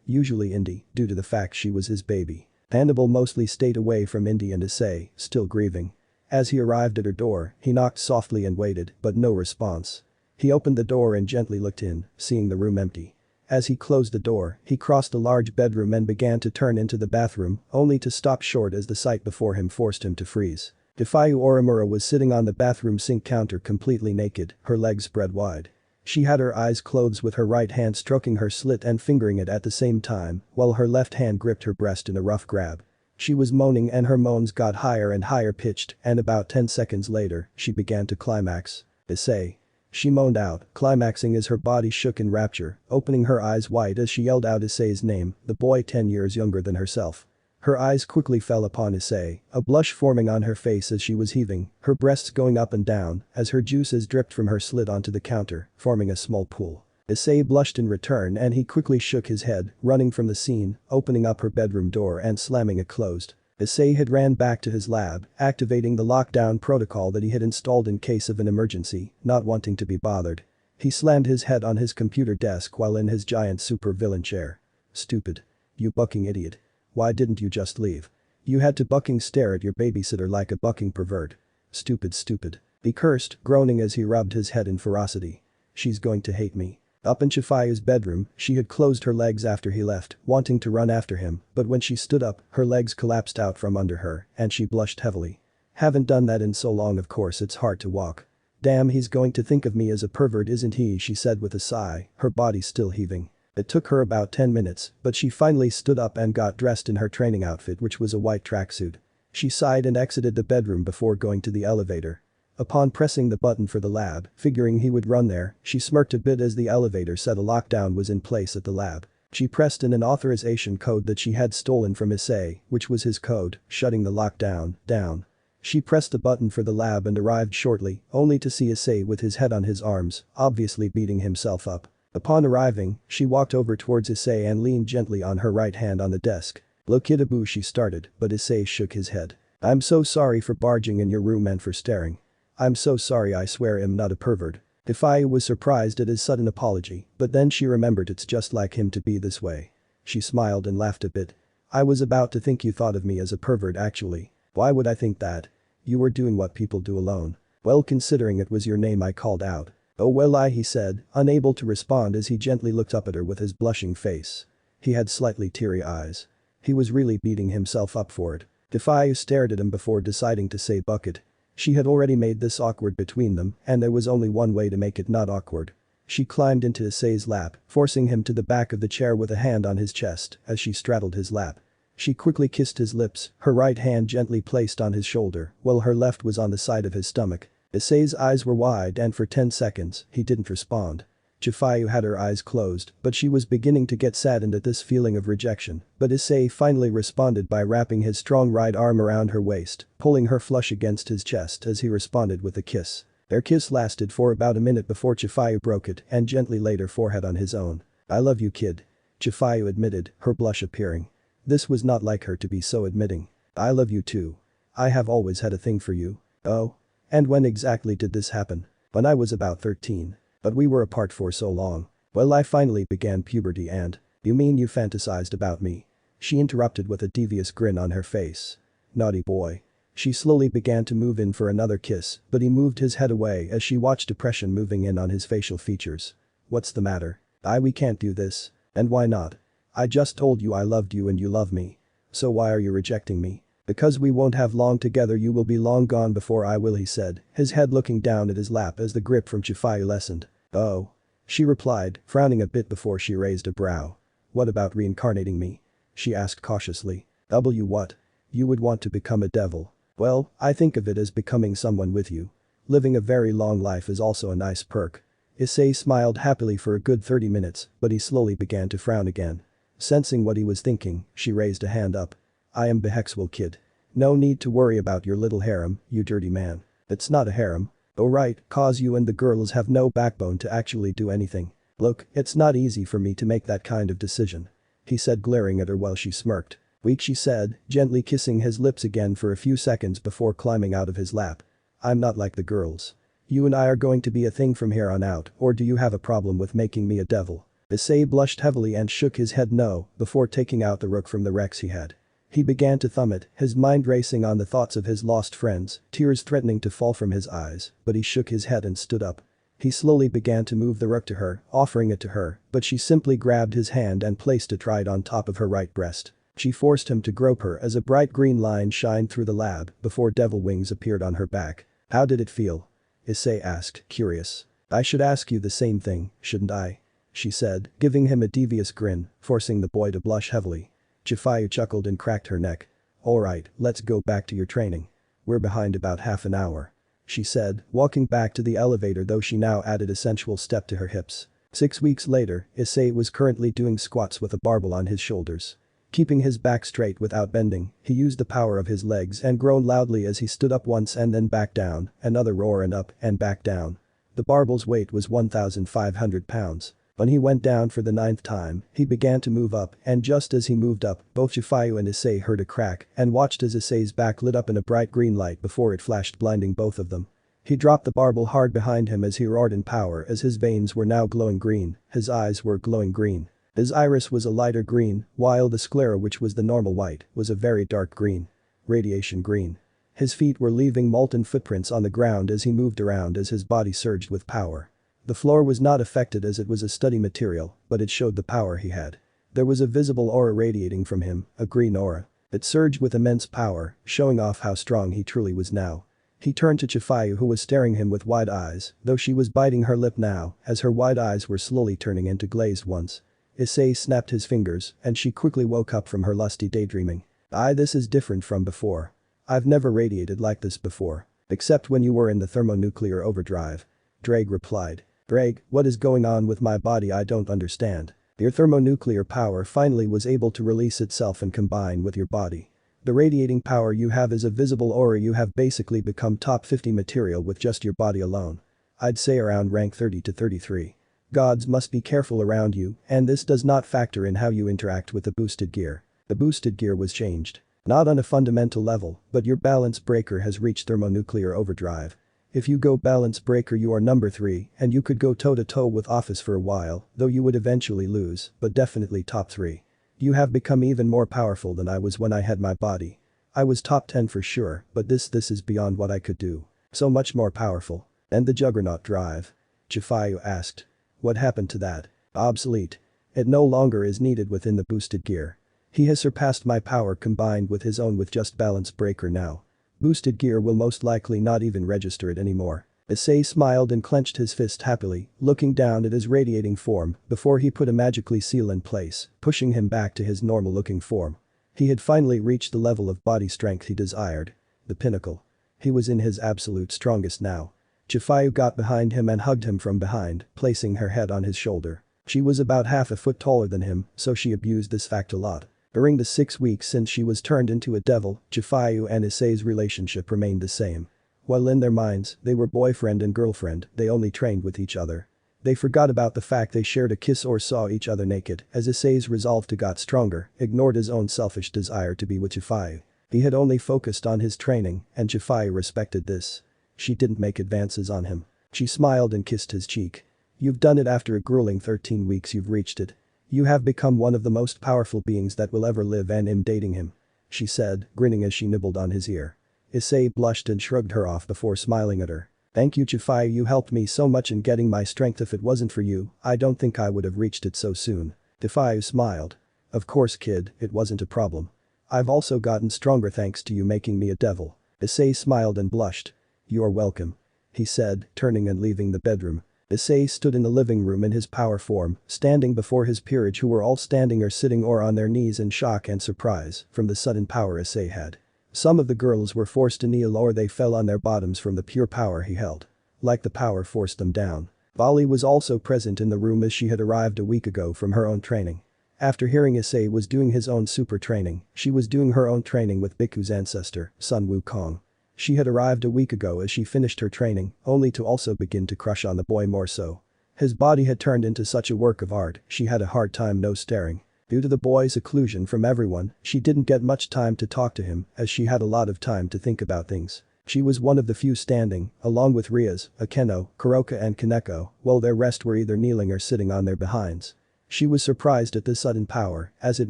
usually Indy, due to the fact she was his baby. Hannibal mostly stayed away from Indy and Issei, still grieving. As he arrived at her door, he knocked softly and waited, but no response. He opened the door and gently looked in, seeing the room empty. As he closed the door, he crossed a large bedroom and began to turn into the bathroom, only to stop short as the sight before him forced him to freeze. Chifayu Orimura was sitting on the bathroom sink counter completely naked, her legs spread wide. She had her eyes closed with her right hand stroking her slit and fingering it at the same time, while her left hand gripped her breast in a rough grab. She was moaning and her moans got higher and higher pitched, and about 10 seconds later, she began to climax. Issei. She moaned out, climaxing as her body shook in rapture, opening her eyes wide as she yelled out Issei's name, the boy 10 years younger than herself. Her eyes quickly fell upon Issei, a blush forming on her face as she was heaving, her breasts going up and down as her juices dripped from her slit onto the counter, forming a small pool. Issei blushed in return and he quickly shook his head, running from the scene, opening up her bedroom door and slamming it closed. Issei had ran back to his lab, activating the lockdown protocol that he had installed in case of an emergency, not wanting to be bothered. He slammed his head on his computer desk while in his giant super-villain chair. Stupid. You bucking idiot. Why didn't you just leave? You had to bucking stare at your babysitter like a bucking pervert. Stupid. He cursed, groaning as he rubbed his head in ferocity. She's going to hate me. Up in Chifayu's bedroom, she had closed her legs after he left, wanting to run after him, but when she stood up, her legs collapsed out from under her, and she blushed heavily. Haven't done that in so long, of course it's hard to walk. Damn, he's going to think of me as a pervert, isn't he? She said with a sigh, her body still heaving. It took her about 10 minutes, but she finally stood up and got dressed in her training outfit, which was a white tracksuit. She sighed and exited the bedroom before going to the elevator. Upon pressing the button for the lab, figuring he would run there, she smirked a bit as the elevator said a lockdown was in place at the lab. She pressed in an authorization code that she had stolen from Issei, which was his code, shutting the lockdown down. She pressed the button for the lab and arrived shortly, only to see Issei with his head on his arms, obviously beating himself up. Upon arriving, she walked over towards Issei and leaned gently on her right hand on the desk. Look, Hitabu, she started, but Issei shook his head. I'm so sorry for barging in your room and for staring. I'm so sorry, I swear I'm not a pervert. Chifayu was surprised at his sudden apology, but then she remembered it's just like him to be this way. She smiled and laughed a bit. I was about to think you thought of me as a pervert actually. Why would I think that? You were doing what people do alone. Well, considering it was your name I called out. Oh well, he said, unable to respond as he gently looked up at her with his blushing face. He had slightly teary eyes. He was really beating himself up for it. Chifayu stared at him before deciding to say bucket. She had already made this awkward between them, and there was only one way to make it not awkward. She climbed into Issei's lap, forcing him to the back of the chair with a hand on his chest as she straddled his lap. She quickly kissed his lips, her right hand gently placed on his shoulder, while her left was on the side of his stomach. Issei's eyes were wide and for 10 seconds, he didn't respond. Chifayu had her eyes closed, but she was beginning to get saddened at this feeling of rejection, but Issei finally responded by wrapping his strong right arm around her waist, pulling her flush against his chest as he responded with a kiss. Their kiss lasted for about a minute before Chifayu broke it and gently laid her forehead on his own. I love you, kid. Chifayu admitted, her blush appearing. This was not like her to be so admitting. I love you too. I have always had a thing for you. Oh? And when exactly did this happen? When I was about 13. But we were apart for so long. Well, I finally began puberty and… You mean you fantasized about me? She interrupted with a devious grin on her face. Naughty boy. She slowly began to move in for another kiss, but he moved his head away as she watched depression moving in on his facial features. What's the matter? We can't do this. And why not? I just told you I loved you and you love me. So why are you rejecting me? Because we won't have long together, you will be long gone before I will, he said, his head looking down at his lap as the grip from Chifayu lessened. Oh. She replied, frowning a bit before she raised a brow. What about reincarnating me? She asked cautiously. What? You would want to become a devil. Well, I think of it as becoming someone with you. Living a very long life is also a nice perk. Issei smiled happily for a good 30 minutes, but he slowly began to frown again. Sensing what he was thinking, she raised a hand up. I am Behexwell kid. No need to worry about your little harem, you dirty man. It's not a harem. Oh right, cause you and the girls have no backbone to actually do anything. Look, it's not easy for me to make that kind of decision. He said, glaring at her while she smirked. Weak, she said, gently kissing his lips again for a few seconds before climbing out of his lap. I'm not like the girls. You and I are going to be a thing from here on out, or do you have a problem with making me a devil? Issei blushed heavily and shook his head no, before taking out the rook from the Rex he had. He began to thumb it, his mind racing on the thoughts of his lost friends, tears threatening to fall from his eyes, but he shook his head and stood up. He slowly began to move the rook to her, offering it to her, but she simply grabbed his hand and placed it right on top of her right breast. She forced him to grope her as a bright green line shined through the lab before devil wings appeared on her back. How did it feel? Issei asked, curious. I should ask you the same thing, shouldn't I? She said, giving him a devious grin, forcing the boy to blush heavily. Chifayu chuckled and cracked her neck. Alright, let's go back to your training. We're behind about half an hour. She said, walking back to the elevator, though she now added a sensual step to her hips. 6 weeks later, Issei was currently doing squats with a barbell on his shoulders. Keeping his back straight without bending, he used the power of his legs and groaned loudly as he stood up once and then back down, another roar and up and back down. The barbell's weight was 1,500 pounds. When he went down for the 9th time, he began to move up, and just as he moved up, both Chifayu and Issei heard a crack and watched as Issei's back lit up in a bright green light before it flashed, blinding both of them. He dropped the barbell hard behind him as he roared in power as his veins were now glowing green, his eyes were glowing green. His iris was a lighter green, while the sclera, which was the normal white, was a very dark green. Radiation green. His feet were leaving molten footprints on the ground as he moved around as his body surged with power. The floor was not affected as it was a study material, but it showed the power he had. There was a visible aura radiating from him, a green aura. It surged with immense power, showing off how strong he truly was now. He turned to Chifayu, who was staring him with wide eyes, though she was biting her lip now, as her wide eyes were slowly turning into glazed ones. Issei snapped his fingers, and she quickly woke up from her lusty daydreaming. This is different from before. I've never radiated like this before. Except when you were in the thermonuclear overdrive. Drake replied. Drake, what is going on with my body? I don't understand. Your thermonuclear power finally was able to release itself and combine with your body. The radiating power you have is a visible aura. You have basically become top 50 material with just your body alone. I'd say around rank 30 to 33. Gods must be careful around you, and this does not factor in how you interact with the boosted gear. The boosted gear was changed. Not on a fundamental level, but your balance breaker has reached thermonuclear overdrive. If you go balance breaker, you are number 3 and you could go toe-to-toe with Ophis for a while, though you would eventually lose, but definitely top 3. You have become even more powerful than I was when I had my body. I was top 10 for sure, but this is beyond what I could do. So much more powerful. And the Juggernaut drive? Chifayu asked. What happened to that? Obsolete. It no longer is needed within the boosted gear. He has surpassed my power combined with his own with just balance breaker now. Boosted gear will most likely not even register it anymore. Issei smiled and clenched his fist happily, looking down at his radiating form before he put a magically seal in place, pushing him back to his normal-looking form. He had finally reached the level of body strength he desired. The pinnacle. He was in his absolute strongest now. Chifayu got behind him and hugged him from behind, placing her head on his shoulder. She was about half a foot taller than him, so she abused this fact a lot. During the 6 weeks since she was turned into a devil, Chifayu and Issei's relationship remained the same. While in their minds, they were boyfriend and girlfriend, they only trained with each other. They forgot about the fact they shared a kiss or saw each other naked as Issei's resolve to got stronger, ignored his own selfish desire to be with Chifayu. He had only focused on his training and Chifayu respected this. She didn't make advances on him. She smiled and kissed his cheek. You've done it after a grueling 13 weeks you've reached it. You have become one of the most powerful beings that will ever live and I'm dating him. She said, grinning as she nibbled on his ear. Issei blushed and shrugged her off before smiling at her. Thank you Chifayu, you helped me so much in getting my strength. If it wasn't for you, I don't think I would have reached it so soon. Chifayu smiled. Of course kid, it wasn't a problem. I've also gotten stronger thanks to you making me a devil. Issei smiled and blushed. You're welcome. He said, turning and leaving the bedroom. Issei stood in the living room in his power form, standing before his peerage who were all standing or sitting or on their knees in shock and surprise from the sudden power Issei had. Some of the girls were forced to kneel or they fell on their bottoms from the pure power he held. Like the power forced them down. Vali was also present in the room as she had arrived a week ago from her own training. After hearing Issei was doing his own super training, she was doing her own training with Biku's ancestor, Sun Wukong. She had arrived a week ago as she finished her training, only to also begin to crush on the boy more so. His body had turned into such a work of art, she had a hard time no staring. Due to the boy's seclusion from everyone, she didn't get much time to talk to him as she had a lot of time to think about things. She was one of the few standing, along with Rias, Akeno, Kuroka and Kaneko, while their rest were either kneeling or sitting on their behinds. She was surprised at this sudden power as it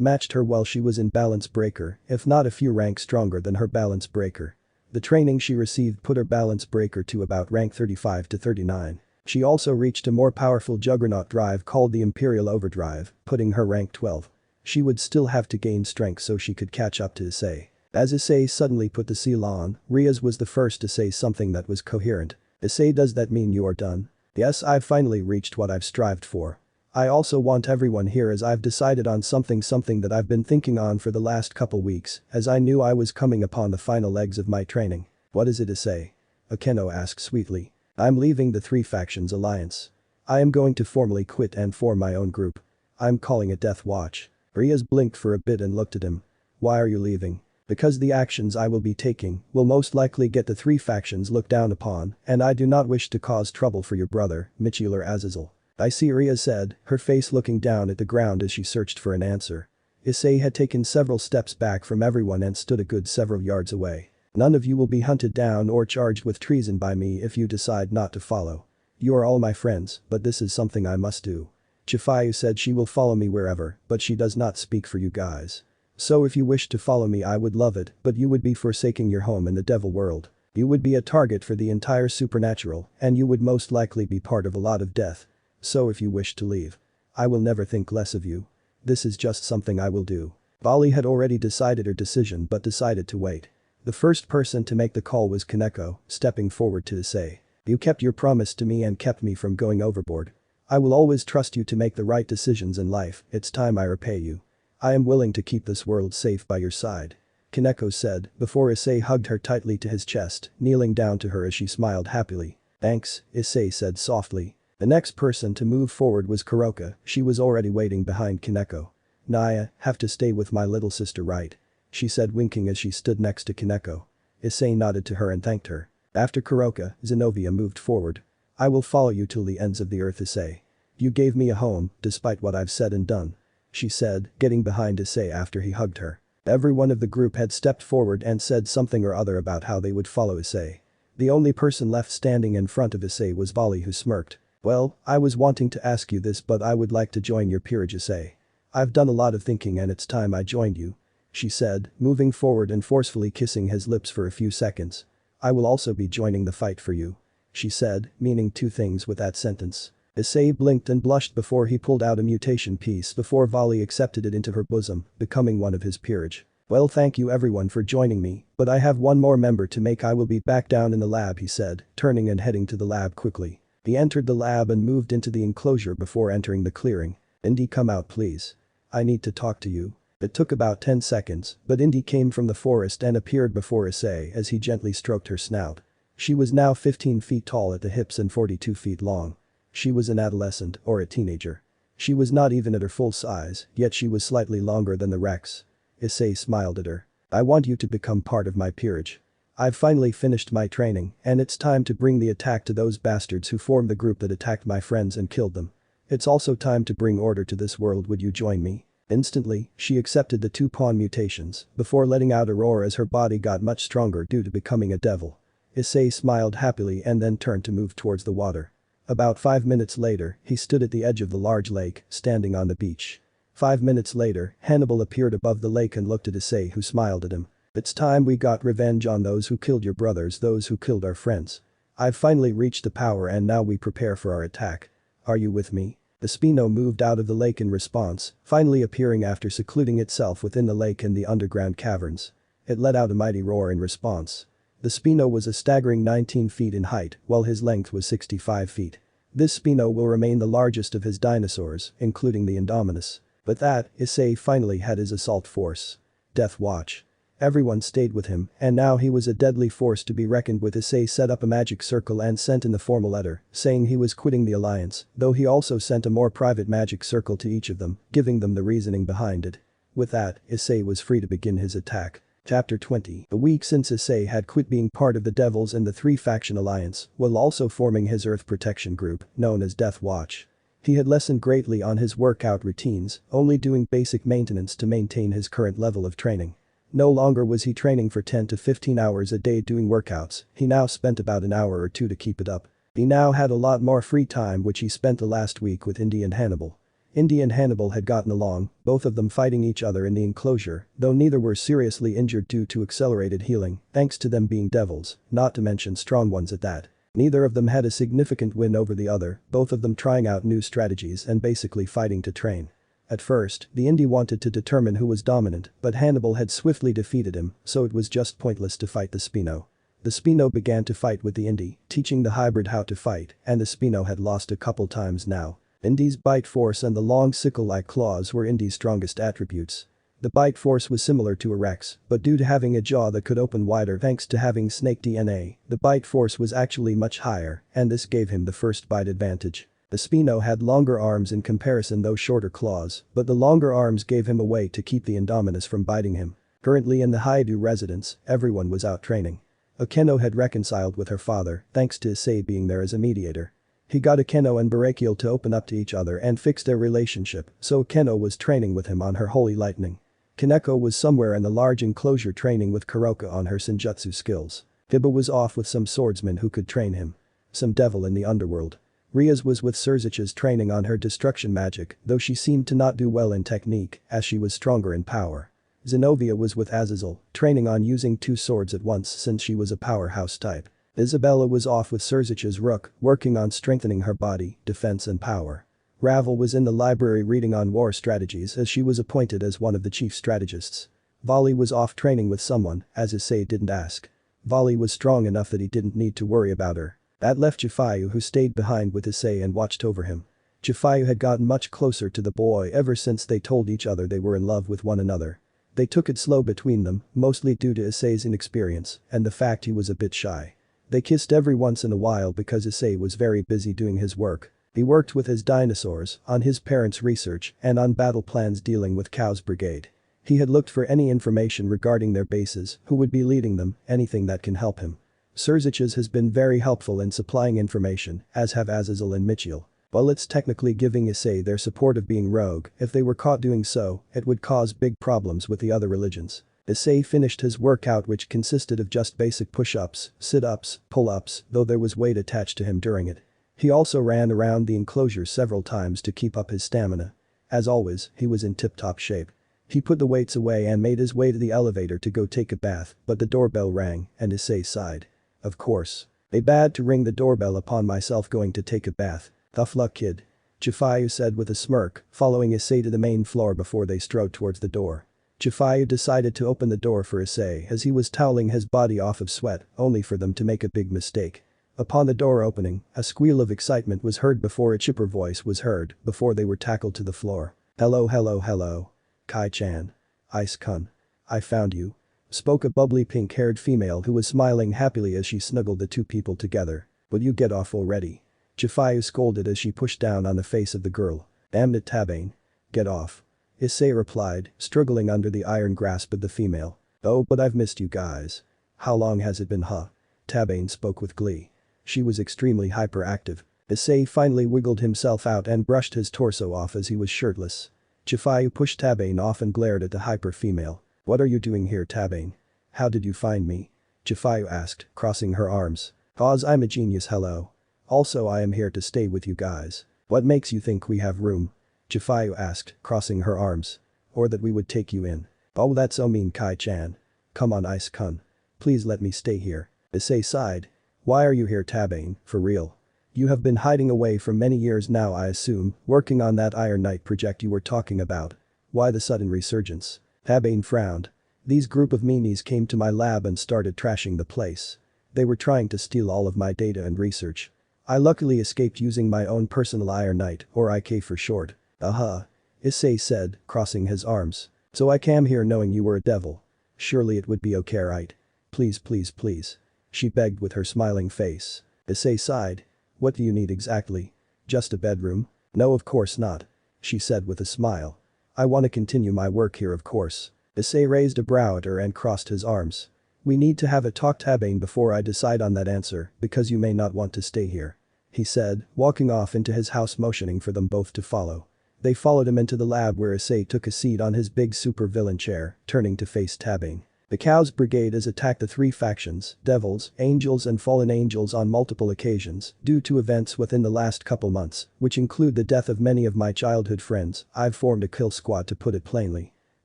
matched her while she was in balance breaker, if not a few ranks stronger than her balance breaker. The training she received put her balance breaker to about rank 35 to 39. She also reached a more powerful juggernaut drive called the Imperial Overdrive, putting her rank 12. She would still have to gain strength so she could catch up to Issei. As Issei suddenly put the seal on, Rias was the first to say something that was coherent. Issei, does that mean you are done? Yes, I've finally reached what I've strived for. I also want everyone here as I've decided on something that I've been thinking on for the last couple weeks as I knew I was coming upon the final legs of my training. What is it Issei? Akeno asked sweetly. I'm leaving the Three Factions Alliance. I am going to formally quit and form my own group. I'm calling it Death Watch. Rias blinked for a bit and looked at him. Why are you leaving? Because the actions I will be taking will most likely get the three factions looked down upon and I do not wish to cause trouble for your brother, Michiel or Azazel. I see, Rias said, her face looking down at the ground as she searched for an answer. Issei had taken several steps back from everyone and stood a good several yards away. None of you will be hunted down or charged with treason by me if you decide not to follow. You are all my friends, but this is something I must do. Chifayu said she will follow me wherever, but she does not speak for you guys. So if you wish to follow me I would love it, but you would be forsaking your home in the devil world. You would be a target for the entire supernatural and you would most likely be part of a lot of death. So if you wish to leave, I will never think less of you. This is just something I will do. Bali had already decided her decision but decided to wait. The first person to make the call was Kaneko, stepping forward to Issei. You kept your promise to me and kept me from going overboard. I will always trust you to make the right decisions in life, it's time I repay you. I am willing to keep this world safe by your side. Kaneko said, before Issei hugged her tightly to his chest, kneeling down to her as she smiled happily. Thanks, Issei said softly. The next person to move forward was Kuroka, she was already waiting behind Kaneko. Naya, have to stay with my little sister right? She said winking as she stood next to Kaneko. Issei nodded to her and thanked her. After Kuroka, Zenobia moved forward. I will follow you till the ends of the earth Issei. You gave me a home, despite what I've said and done. She said, getting behind Issei after he hugged her. Everyone of the group had stepped forward and said something or other about how they would follow Issei. The only person left standing in front of Issei was Vali who smirked. Well, I was wanting to ask you this but I would like to join your peerage Issei. I've done a lot of thinking and it's time I joined you. She said, moving forward and forcefully kissing his lips for a few seconds. I will also be joining the fight for you. She said, meaning two things with that sentence. Issei blinked and blushed before he pulled out a mutation piece before Vali accepted it into her bosom, becoming one of his peerage. Well, thank you everyone for joining me, but I have one more member to make. I will be back down in the lab, he said, turning and heading to the lab quickly. He entered the lab and moved into the enclosure before entering the clearing. Indy, come out please. I need to talk to you. It took about 10 seconds, but Indy came from the forest and appeared before Issei as he gently stroked her snout. She was now 15 feet tall at the hips and 42 feet long. She was an adolescent or a teenager. She was not even at her full size, yet she was slightly longer than the Rex. Issei smiled at her. I want you to become part of my peerage. I've finally finished my training, and it's time to bring the attack to those bastards who formed the group that attacked my friends and killed them. It's also time to bring order to this world, would you join me? Instantly, she accepted the 2-pawn mutations, before letting out a roar as her body got much stronger due to becoming a devil. Issei smiled happily and then turned to move towards the water. About 5 minutes later, he stood at the edge of the large lake, standing on the beach. 5 minutes later, Hannibal appeared above the lake and looked at Issei, who smiled at him. It's time we got revenge on those who killed your brothers, those who killed our friends. I've finally reached the power and now we prepare for our attack. Are you with me? The Spino moved out of the lake in response, finally appearing after secluding itself within the lake in the underground caverns. It let out a mighty roar in response. The Spino was a staggering 19 feet in height, while his length was 65 feet. This Spino will remain the largest of his dinosaurs, including the Indominus. But that, Issei finally had his assault force. Death Watch. Everyone stayed with him, and now he was a deadly force to be reckoned with. Issei set up a magic circle and sent in the formal letter, saying he was quitting the alliance, though he also sent a more private magic circle to each of them, giving them the reasoning behind it. With that, Issei was free to begin his attack. Chapter 20. A week since Issei had quit being part of the Devils and the 3-faction alliance, while also forming his Earth protection group, known as Death Watch. He had lessened greatly on his workout routines, only doing basic maintenance to maintain his current level of training. No longer was he training for 10 to 15 hours a day doing workouts, he now spent about an hour or two to keep it up. He now had a lot more free time, which he spent the last week with Indy and Hannibal. Indy and Hannibal had gotten along, both of them fighting each other in the enclosure, though neither were seriously injured due to accelerated healing, thanks to them being devils, not to mention strong ones at that. Neither of them had a significant win over the other, both of them trying out new strategies and basically fighting to train. At first, the Indy wanted to determine who was dominant, but Hannibal had swiftly defeated him, so it was just pointless to fight the Spino. The Spino began to fight with the Indy, teaching the hybrid how to fight, and the Spino had lost a couple times now. Indy's bite force and the long sickle-like claws were Indy's strongest attributes. The bite force was similar to a Rex, but due to having a jaw that could open wider thanks to having snake DNA, the bite force was actually much higher, and this gave him the first bite advantage. The Spino had longer arms in comparison, though shorter claws, but the longer arms gave him a way to keep the Indominus from biting him. Currently in the Hyoudou residence, everyone was out training. Akeno had reconciled with her father, thanks to Issei being there as a mediator. He got Akeno and Betrayal to open up to each other and fix their relationship, so Akeno was training with him on her Holy Lightning. Kaneko was somewhere in the large enclosure training with Kuroka on her Senjutsu skills. Hiba was off with some swordsman who could train him. Some devil in the underworld. Riaz was with Surzich's training on her destruction magic, though she seemed to not do well in technique, as she was stronger in power. Zenobia was with Azazel, training on using 2 swords at once since she was a powerhouse type. Isabella was off with Surzich's Rook, working on strengthening her body, defense and power. Ravel was in the library reading on war strategies as she was appointed as one of the chief strategists. Vali was off training with someone, as Issei didn't ask. Vali was strong enough that he didn't need to worry about her. That left Chifayu, who stayed behind with Issei and watched over him. Chifayu had gotten much closer to the boy ever since they told each other they were in love with one another. They took it slow between them, mostly due to Issei's inexperience and the fact he was a bit shy. They kissed every once in a while because Issei was very busy doing his work. He worked with his dinosaurs, on his parents' research, and on battle plans dealing with Cow's brigade. He had looked for any information regarding their bases, who would be leading them, anything that can help him. Surzich's has been very helpful in supplying information, as have Azazel and Michiel. While it's technically giving Issei their support of being rogue, if they were caught doing so, it would cause big problems with the other religions. Issei finished his workout, which consisted of just basic push-ups, sit-ups, pull-ups, though there was weight attached to him during it. He also ran around the enclosure several times to keep up his stamina. As always, he was in tip-top shape. He put the weights away and made his way to the elevator to go take a bath, but the doorbell rang, and Issei sighed. Of course. They bad to ring the doorbell upon myself going to take a bath. Tough luck, kid. Chifayu said with a smirk, following Issei to the main floor before they strode towards the door. Chifayu decided to open the door for Issei as he was toweling his body off of sweat, only for them to make a big mistake. Upon the door opening, a squeal of excitement was heard before a chipper voice was heard, before they were tackled to the floor. Hello, hello, hello. Kai-chan. Ice-kun. I found you. Spoke a bubbly pink-haired female who was smiling happily as she snuggled the two people together. Will you get off already? Chifayu scolded as she pushed down on the face of the girl. Damn it, Tabane. Get off. Issei replied, struggling under the iron grasp of the female. Oh, but I've missed you guys. How long has it been, huh? Tabane spoke with glee. She was extremely hyperactive. Issei finally wiggled himself out and brushed his torso off as he was shirtless. Chifayu pushed Tabane off and glared at the hyper-female. What are you doing here, Tabane? How did you find me? Chifayu asked, crossing her arms. Cause I'm a genius, hello. Also I am here to stay with you guys. What makes you think we have room? Chifayu asked, crossing her arms. Or that we would take you in. Oh, that's so mean, Kai-chan. Come on, Ice-kun. Please let me stay here. Issei sighed. Why are you here, Tabane, for real? You have been hiding away for many years now, I assume, working on that Iron Knight project you were talking about. Why the sudden resurgence? Tabane frowned. These group of meanies came to my lab and started trashing the place. They were trying to steal all of my data and research. I luckily escaped using my own personal Iron Knight, or IK for short. Issei said, crossing his arms. So I came here knowing you were a devil. Surely it would be okay, right? Please, please, please. She begged with her smiling face. Issei sighed. What do you need exactly? Just a bedroom? No, of course not. She said with a smile. I want to continue my work here, of course. Issei raised a brow at her and crossed his arms. We need to have a talk, Tabane, before I decide on that answer, because you may not want to stay here. He said, walking off into his house, motioning for them both to follow. They followed him into the lab where Issei took a seat on his big super-villain chair, turning to face Tabane. The Chaos Brigade has attacked the three factions, devils, angels and fallen angels on multiple occasions due to events within the last couple months, which include the death of many of my childhood friends. I've formed a kill squad, to put it plainly.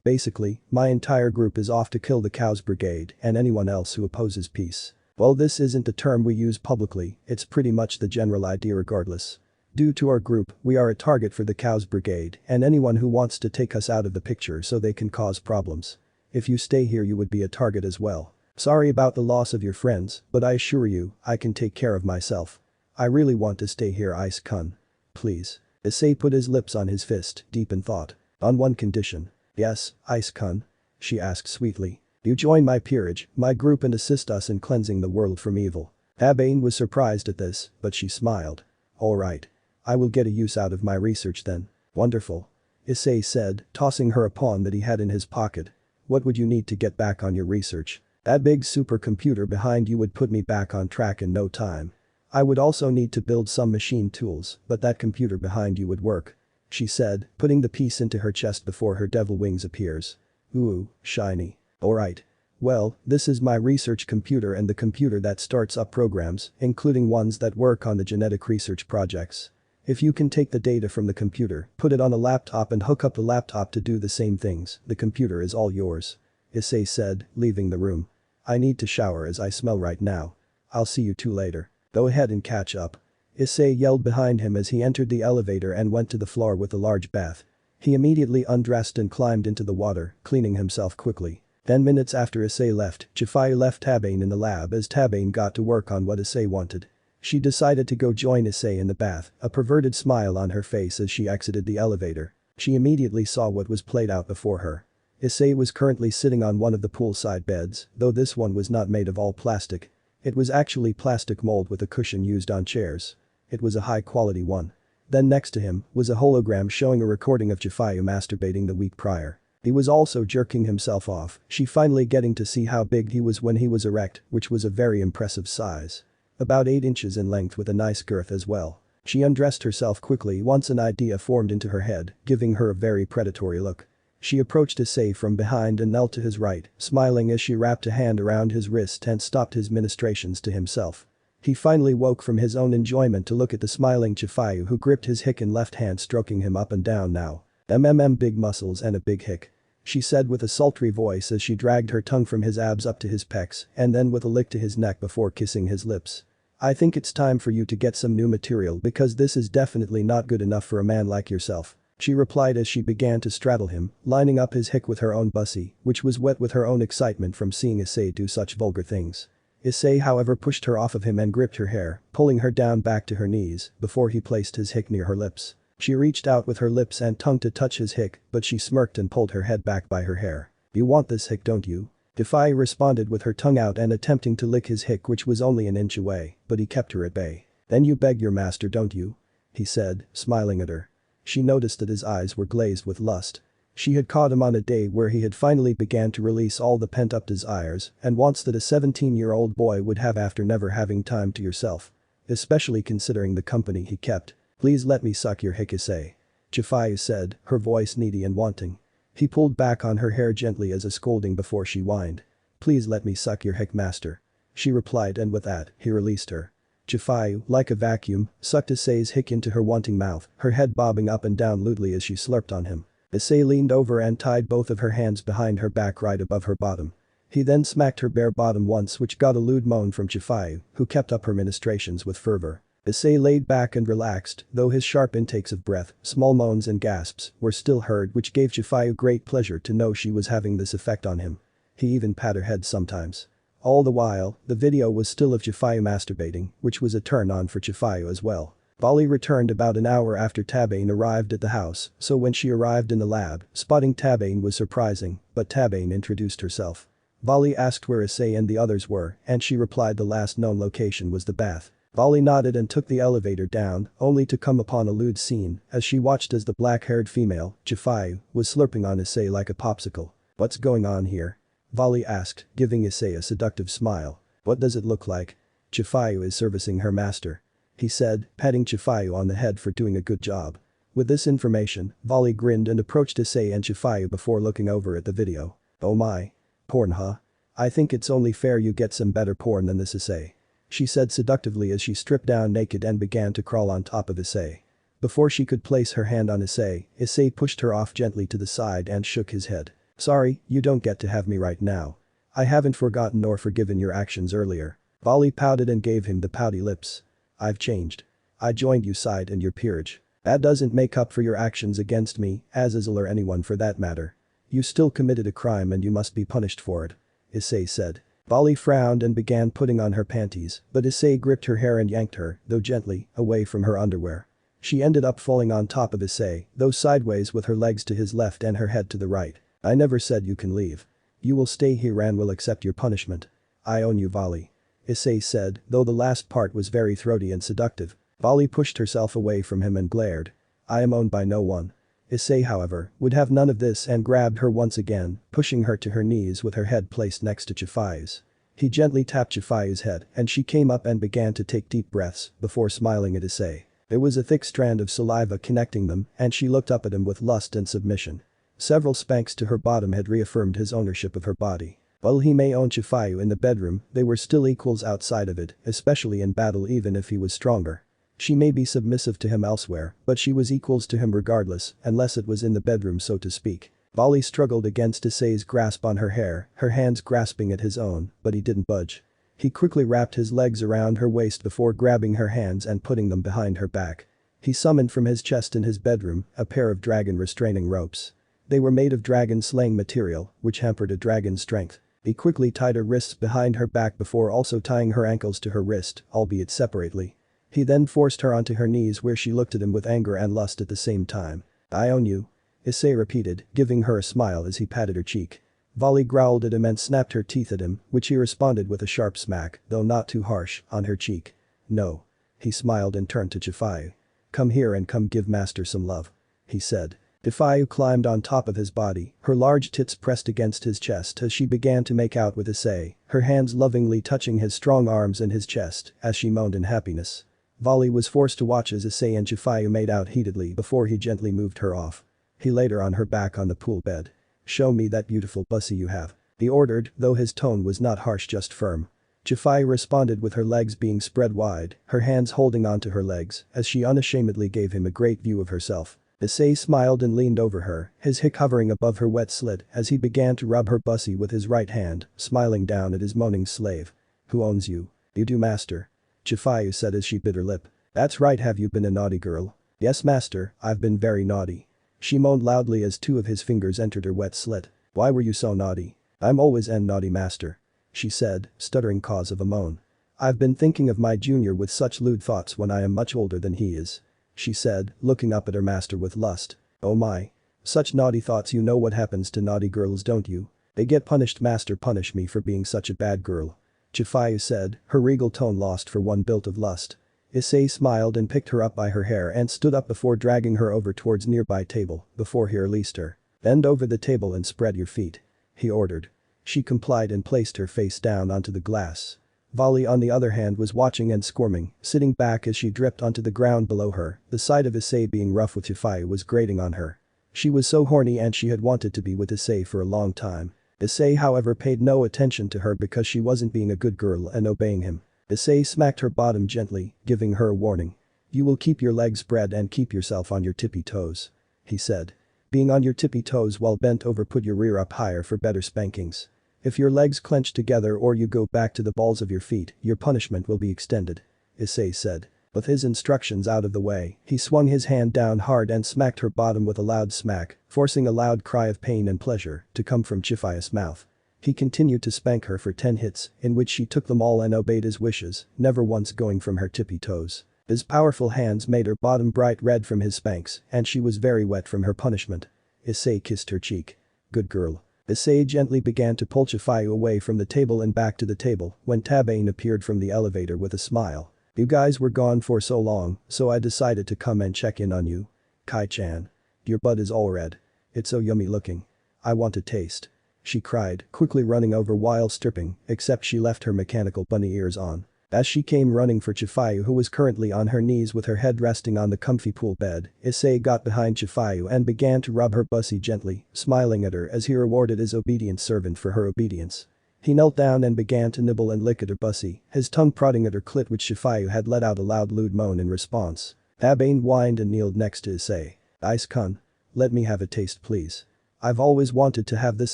Basically, my entire group is off to kill the Chaos Brigade and anyone else who opposes peace. Well, this isn't the term we use publicly, it's pretty much the general idea regardless. Due to our group, we are a target for the Chaos Brigade and anyone who wants to take us out of the picture so they can cause problems. If you stay here, you would be a target as well. Sorry about the loss of your friends, but I assure you, I can take care of myself. I really want to stay here, Ice-kun. Please. Issei put his lips on his fist, deep in thought. On one condition. Yes, Ice-kun? She asked sweetly. You join my peerage, my group, and assist us in cleansing the world from evil. Tabane was surprised at this, but she smiled. Alright. I will get a use out of my research then. Wonderful. Issei said, tossing her a pawn that he had in his pocket. What would you need to get back on your research? That big supercomputer behind you would put me back on track in no time. I would also need to build some machine tools, but that computer behind you would work. She said, putting the piece into her chest before her devil wings appears. Ooh, shiny. Alright. Well, this is my research computer and the computer that starts up programs, including ones that work on the genetic research projects. If you can take the data from the computer, put it on a laptop and hook up the laptop to do the same things, the computer is all yours. Issei said, leaving the room. I need to shower as I smell right now. I'll see you two later. Go ahead and catch up. Issei yelled behind him as he entered the elevator and went to the floor with a large bath. He immediately undressed and climbed into the water, cleaning himself quickly. 10 minutes after Issei left, Chifayu left Tabane in the lab as Tabane got to work on what Issei wanted. She decided to go join Issei in the bath, a perverted smile on her face as she exited the elevator. She immediately saw what was played out before her. Issei was currently sitting on one of the poolside beds, though this one was not made of all plastic. It was actually plastic mold with a cushion used on chairs. It was a high-quality one. Then next to him was a hologram showing a recording of Chifayu masturbating the week prior. He was also jerking himself off, she finally getting to see how big he was when he was erect, which was a very impressive size. About 8 inches in length with a nice girth as well. She undressed herself quickly once an idea formed into her head, giving her a very predatory look. She approached Issei from behind and knelt to his right, smiling as she wrapped a hand around his wrist and stopped his ministrations to himself. He finally woke from his own enjoyment to look at the smiling Chifayu who gripped his hick in left hand, stroking him up and down now. Big muscles and a big hick. She said with a sultry voice as she dragged her tongue from his abs up to his pecs and then with a lick to his neck before kissing his lips. I think it's time for you to get some new material because this is definitely not good enough for a man like yourself. She replied as she began to straddle him, lining up his hick with her own bussy, which was wet with her own excitement from seeing Issei do such vulgar things. Issei however pushed her off of him and gripped her hair, pulling her down back to her knees before he placed his hick near her lips. She reached out with her lips and tongue to touch his hick, but she smirked and pulled her head back by her hair. You want this hick, don't you? Chifayu responded with her tongue out and attempting to lick his hick, which was only an inch away, but he kept her at bay. Then you beg your master, don't you? He said, smiling at her. She noticed that his eyes were glazed with lust. She had caught him on a day where he had finally began to release all the pent-up desires and wants that a 17-year-old boy would have after never having time to yourself. Especially considering the company he kept. Please let me suck your hick, Issei. Chifuyu said, her voice needy and wanting. He pulled back on her hair gently as a scolding before she whined. Please let me suck your hick, master. She replied, and with that, he released her. Chifuyu, like a vacuum, sucked Issei's hick into her wanting mouth, her head bobbing up and down lewdly as she slurped on him. Issei leaned over and tied both of her hands behind her back right above her bottom. He then smacked her bare bottom once, which got a lewd moan from Chifuyu, who kept up her ministrations with fervor. Issei laid back and relaxed, though his sharp intakes of breath, small moans and gasps, were still heard, which gave Chifuyu great pleasure to know she was having this effect on him. He even pat her head sometimes. All the while, the video was still of Chifuyu masturbating, which was a turn-on for Chifuyu as well. Bali returned about an hour after Tabane arrived at the house, so when she arrived in the lab, spotting Tabane was surprising, but Tabane introduced herself. Bali asked where Issei and the others were, and she replied the last known location was the bath. Bali nodded and took the elevator down, only to come upon a lewd scene as she watched as the black-haired female, Chifuyu, was slurping on Issei like a popsicle. What's going on here? Bali asked, giving Issei a seductive smile. What does it look like? Chifuyu is servicing her master. He said, patting Chifuyu on the head for doing a good job. With this information, Bali grinned and approached Issei and Chifuyu before looking over at the video. Oh my. Porn, huh? I think it's only fair you get some better porn than this, Issei. She said seductively as she stripped down naked and began to crawl on top of Issei. Before she could place her hand on Issei, Issei pushed her off gently to the side and shook his head. Sorry, you don't get to have me right now. I haven't forgotten or forgiven your actions earlier. Bali pouted and gave him the pouty lips. I've changed. I joined you side in your peerage. That doesn't make up for your actions against me, Azazel or anyone for that matter. You still committed a crime and you must be punished for it. Issei said. Bali frowned and began putting on her panties, but Issei gripped her hair and yanked her, though gently, away from her underwear. She ended up falling on top of Issei, though sideways with her legs to his left and her head to the right. I never said you can leave. You will stay here and will accept your punishment. I own you, Bali. Issei said, though the last part was very throaty and seductive. Bali pushed herself away from him and glared. I am owned by no one. Issei, however, would have none of this and grabbed her once again, pushing her to her knees with her head placed next to Chifuyu's. He gently tapped Chifuyu's head and she came up and began to take deep breaths before smiling at Issei. There was a thick strand of saliva connecting them and she looked up at him with lust and submission. Several spanks to her bottom had reaffirmed his ownership of her body. While he may own Chifuyu in the bedroom, they were still equals outside of it, especially in battle even if he was stronger. She may be submissive to him elsewhere, but she was equals to him regardless, unless it was in the bedroom so to speak. Bali struggled against Issei's grasp on her hair, her hands grasping at his own, but he didn't budge. He quickly wrapped his legs around her waist before grabbing her hands and putting them behind her back. He summoned from his chest in his bedroom a pair of dragon restraining ropes. They were made of dragon slaying material, which hampered a dragon's strength. He quickly tied her wrists behind her back before also tying her ankles to her wrist, albeit separately. He then forced her onto her knees where she looked at him with anger and lust at the same time. I own you. Issei repeated, giving her a smile as he patted her cheek. Bali growled at him and snapped her teeth at him, which he responded with a sharp smack, though not too harsh, on her cheek. No. He smiled and turned to Chifuyu. Come here and come give master some love. He said. Chifuyu climbed on top of his body, her large tits pressed against his chest as she began to make out with Issei, her hands lovingly touching his strong arms and his chest as she moaned in happiness. Bali was forced to watch as Issei and Chifuyu made out heatedly before he gently moved her off. He laid her on her back on the pool bed. Show me that beautiful pussy you have. He ordered, though his tone was not harsh just firm. Chifuyu responded with her legs being spread wide, her hands holding onto her legs as she unashamedly gave him a great view of herself. Issei smiled and leaned over her, his hick hovering above her wet slit as he began to rub her bussy with his right hand, smiling down at his moaning slave. Who owns you? You do, master. Chifuyu said as she bit her lip. That's right, have you been a naughty girl? Yes, master, I've been very naughty. She moaned loudly as two of his fingers entered her wet slit. Why were you so naughty? I'm always naughty, master. She said, stuttering cause of a moan. I've been thinking of my junior with such lewd thoughts when I am much older than he is. She said, looking up at her master with lust. Oh my. Such naughty thoughts, you know what happens to naughty girls, don't you? They get punished, master, punish me for being such a bad girl. Chifuyu said, her regal tone lost for one built of lust. Issei smiled and picked her up by her hair and stood up before dragging her over towards nearby table before he released her. Bend over the table and spread your feet. He ordered. She complied and placed her face down onto the glass. Volley on the other hand was watching and squirming, sitting back as she dripped onto the ground below her. The sight of Issei being rough with Chifayu was grating on her. She was so horny and she had wanted to be with Issei for a long time. Issei however paid no attention to her because she wasn't being a good girl and obeying him. Issei smacked her bottom gently, giving her a warning. You will keep your legs spread and keep yourself on your tippy toes. He said. Being on your tippy toes while bent over, put your rear up higher for better spankings. If your legs clench together or you go back to the balls of your feet, your punishment will be extended. Issei said. With his instructions out of the way, he swung his hand down hard and smacked her bottom with a loud smack, forcing a loud cry of pain and pleasure to come from Chifayu's mouth. He continued to spank her for 10 hits, in which she took them all and obeyed his wishes, never once going from her tippy toes. His powerful hands made her bottom bright red from his spanks, and she was very wet from her punishment. Issei kissed her cheek. Good girl. Issei gently began to pull Chifayu away from the table and back to the table when Tabane appeared from the elevator with a smile. You guys were gone for so long, so I decided to come and check in on you. Kai-chan. Your butt is all red. It's so yummy looking. I want to taste. She cried, quickly running over while stripping, except she left her mechanical bunny ears on. As she came running for Chifayu, who was currently on her knees with her head resting on the comfy pool bed, Issei got behind Chifayu and began to rub her bussy gently, smiling at her as he rewarded his obedient servant for her obedience. He knelt down and began to nibble and lick at her bussy, his tongue prodding at her clit, which Chifayu had let out a loud lewd moan in response. Tabane whined and kneeled next to Issei. Ice-kun. Let me have a taste please. I've always wanted to have this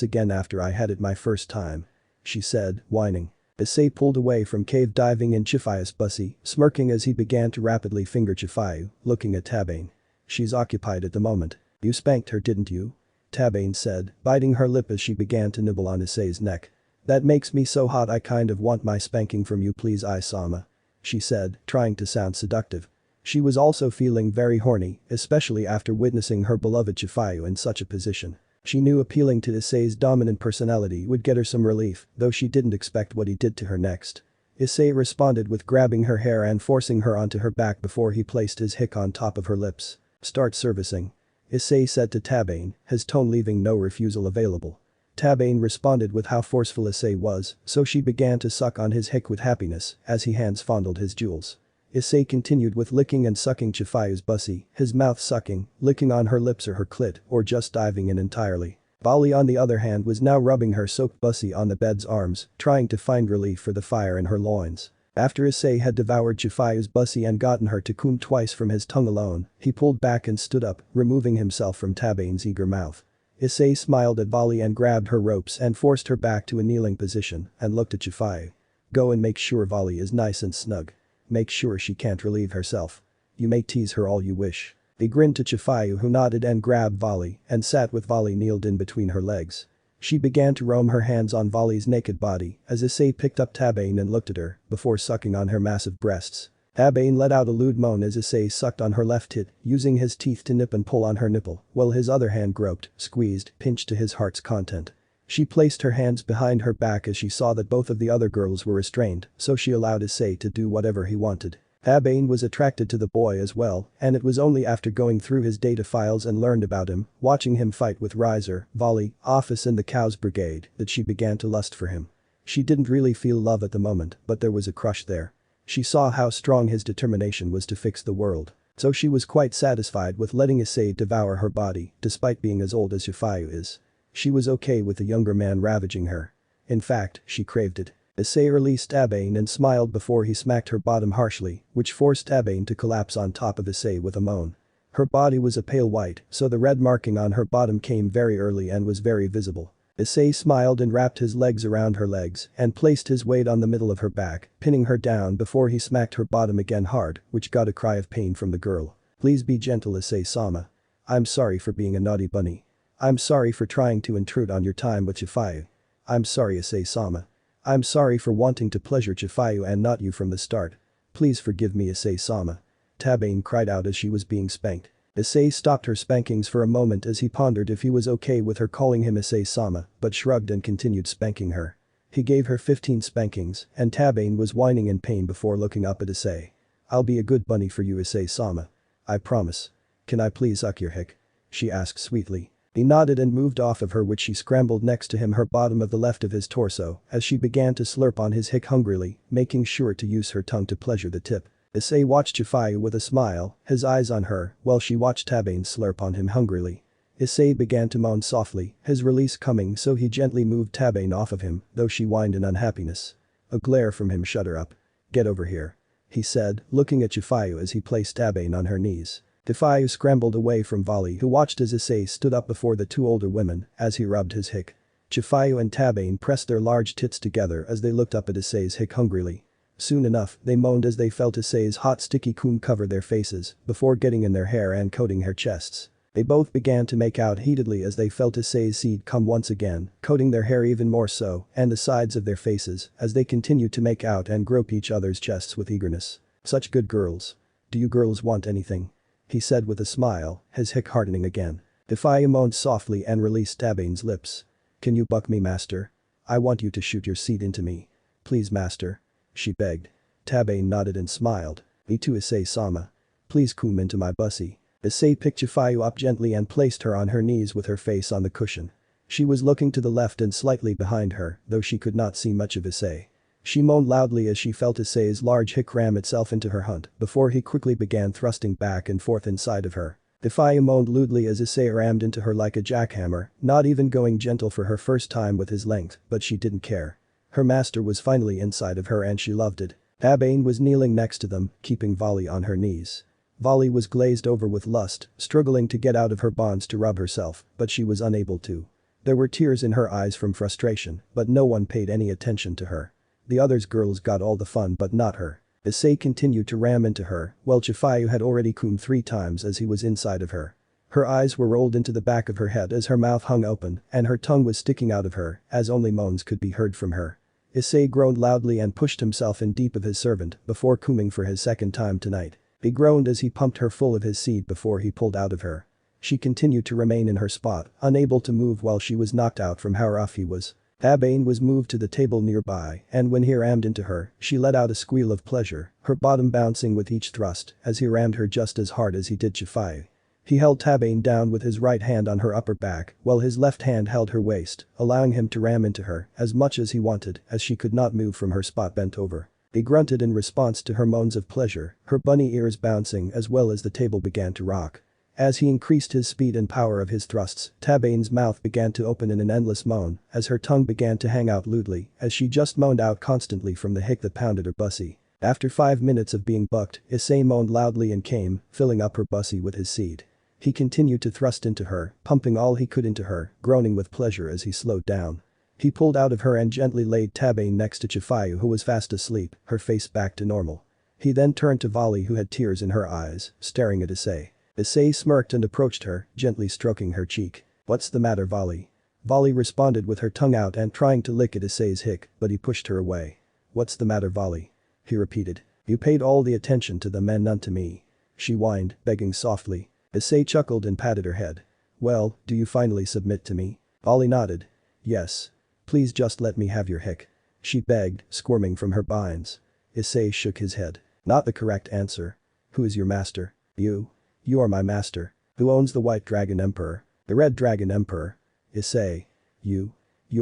again after I had it my first time. She said, whining. Issei pulled away from cave diving in Chifayu's bussy, smirking as he began to rapidly finger Chifayu, looking at Tabane. She's occupied at the moment. You spanked her didn't you? Tabane said, biting her lip as she began to nibble on Issei's neck. That makes me so hot I kind of want my spanking from you please Isama. She said, trying to sound seductive. She was also feeling very horny, especially after witnessing her beloved Chifayu in such a position. She knew appealing to Issei's dominant personality would get her some relief, though she didn't expect what he did to her next. Issei responded with grabbing her hair and forcing her onto her back before he placed his hick on top of her lips. Start servicing. Issei said to Tabane, his tone leaving no refusal available. Tabane responded with how forceful Issei was, so she began to suck on his hick with happiness as he hands fondled his jewels. Issei continued with licking and sucking Chifayu's bussy, his mouth sucking, licking on her lips or her clit, or just diving in entirely. Bali on the other hand was now rubbing her soaked bussy on the bed's arms, trying to find relief for the fire in her loins. After Issei had devoured Chifayu's bussy and gotten her to cum twice from his tongue alone, he pulled back and stood up, removing himself from Tabane's eager mouth. Issei smiled at Bali and grabbed her ropes and forced her back to a kneeling position and looked at Chifayu. Go and make sure Vali is nice and snug. Make sure she can't relieve herself. You may tease her all you wish. He grinned to Chifayu, who nodded and grabbed Vali and sat with Vali kneeled in between her legs. She began to roam her hands on Vali's naked body as Issei picked up Tabane and looked at her before sucking on her massive breasts. Tabane let out a lewd moan as Issei sucked on her left tit, using his teeth to nip and pull on her nipple, while his other hand groped, squeezed, pinched to his heart's content. She placed her hands behind her back as she saw that both of the other girls were restrained, so she allowed Issei to do whatever he wanted. Tabane was attracted to the boy as well, and it was only after going through his data files and learned about him, watching him fight with Riser, Volley, Ophis and the Cows Brigade, that she began to lust for him. She didn't really feel love at the moment, but there was a crush there. She saw how strong his determination was to fix the world. So she was quite satisfied with letting Issei devour her body, despite being as old as Chifayu is. She was okay with the younger man ravaging her. In fact, she craved it. Issei released Tabane and smiled before he smacked her bottom harshly, which forced Tabane to collapse on top of Issei with a moan. Her body was a pale white, so the red marking on her bottom came very early and was very visible. Issei smiled and wrapped his legs around her legs and placed his weight on the middle of her back, pinning her down before he smacked her bottom again hard, which got a cry of pain from the girl. Please be gentle Issei-sama. I'm sorry for being a naughty bunny. I'm sorry for trying to intrude on your time with Chifayu. I'm sorry Issei-sama. I'm sorry for wanting to pleasure Chifayu and not you from the start. Please forgive me Issei-sama. Tabane cried out as she was being spanked. Issei stopped her spankings for a moment as he pondered if he was okay with her calling him Issei-sama, but shrugged and continued spanking her. He gave her 15 spankings, and Tabane was whining in pain before looking up at Issei. I'll be a good bunny for you Issei-sama. I promise. Can I please suck your hick? She asked sweetly. He nodded and moved off of her, which she scrambled next to him, her bottom of the left of his torso, as she began to slurp on his hick hungrily, making sure to use her tongue to pleasure the tip. Issei watched Chifayu with a smile, his eyes on her, while she watched Tabane slurp on him hungrily. Issei began to moan softly, his release coming, so he gently moved Tabane off of him, though she whined in unhappiness. A glare from him shut her up. "Get over here," he said, looking at Chifayu as he placed Tabane on her knees. Chifayu scrambled away from Volley, who watched as Issei stood up before the two older women as he rubbed his hick. Chifayu and Tabane pressed their large tits together as they looked up at Issei's hick hungrily. Soon enough, they moaned as they felt Issei's hot sticky cum cover their faces before getting in their hair and coating their chests. They both began to make out heatedly as they felt Issei's seed come once again, coating their hair even more so, and the sides of their faces, as they continued to make out and grope each other's chests with eagerness. "Such good girls. Do you girls want anything?" he said with a smile, his hick hardening again. Chifayu moaned softly and released Tabane's lips. "Can you buck me, master? I want you to shoot your seed into me. Please, master," she begged. Tabane nodded and smiled. "Me too, Issei-sama. Please come into my bussy." Issei picked Chifayu up gently and placed her on her knees with her face on the cushion. She was looking to the left and slightly behind her, though she could not see much of Issei. She moaned loudly as she felt Issei's large hick ram itself into her hunt before he quickly began thrusting back and forth inside of her. Chifayu moaned lewdly as Issei rammed into her like a jackhammer, not even going gentle for her first time with his length, but she didn't care. Her master was finally inside of her and she loved it. Tabane was kneeling next to them, keeping Volley on her knees. Volley was glazed over with lust, struggling to get out of her bonds to rub herself, but she was unable to. There were tears in her eyes from frustration, but no one paid any attention to her. The others girls got all the fun but not her. Issei continued to ram into her, while Chifayu had already coomed 3 times as he was inside of her. Her eyes were rolled into the back of her head as her mouth hung open and her tongue was sticking out of her as only moans could be heard from her. Issei groaned loudly and pushed himself in deep of his servant before cooming for his second time tonight. He groaned as he pumped her full of his seed before he pulled out of her. She continued to remain in her spot, unable to move while she was knocked out from how rough he was. Tabane was moved to the table nearby and when he rammed into her, she let out a squeal of pleasure, her bottom bouncing with each thrust as he rammed her just as hard as he did Chifayu. He held Tabane down with his right hand on her upper back while his left hand held her waist, allowing him to ram into her as much as he wanted as she could not move from her spot bent over. He grunted in response to her moans of pleasure, her bunny ears bouncing as well as the table began to rock. As he increased his speed and power of his thrusts, Tabane's mouth began to open in an endless moan as her tongue began to hang out lewdly as she just moaned out constantly from the hick that pounded her bussy. After 5 minutes of being bucked, Issei moaned loudly and came, filling up her bussy with his seed. He continued to thrust into her, pumping all he could into her, groaning with pleasure as he slowed down. He pulled out of her and gently laid Tabane next to Chifayu who was fast asleep, her face back to normal. He then turned to Volley who had tears in her eyes, staring at Issei. Issei smirked and approached her, gently stroking her cheek. "What's the matter, Volley?" Volley responded with her tongue out and trying to lick at Issei's hick, but he pushed her away. "What's the matter, Volley?" he repeated. "You paid all the attention to them and none to me," she whined, begging softly. Issei chuckled and patted her head. "Well, do you finally submit to me?" Volley nodded. "Yes. Please just let me have your hick," she begged, squirming from her binds. Issei shook his head. "Not the correct answer. Who is your master?" "You. You are my master. Who owns the White Dragon Emperor?" "The Red Dragon Emperor." "Issei. You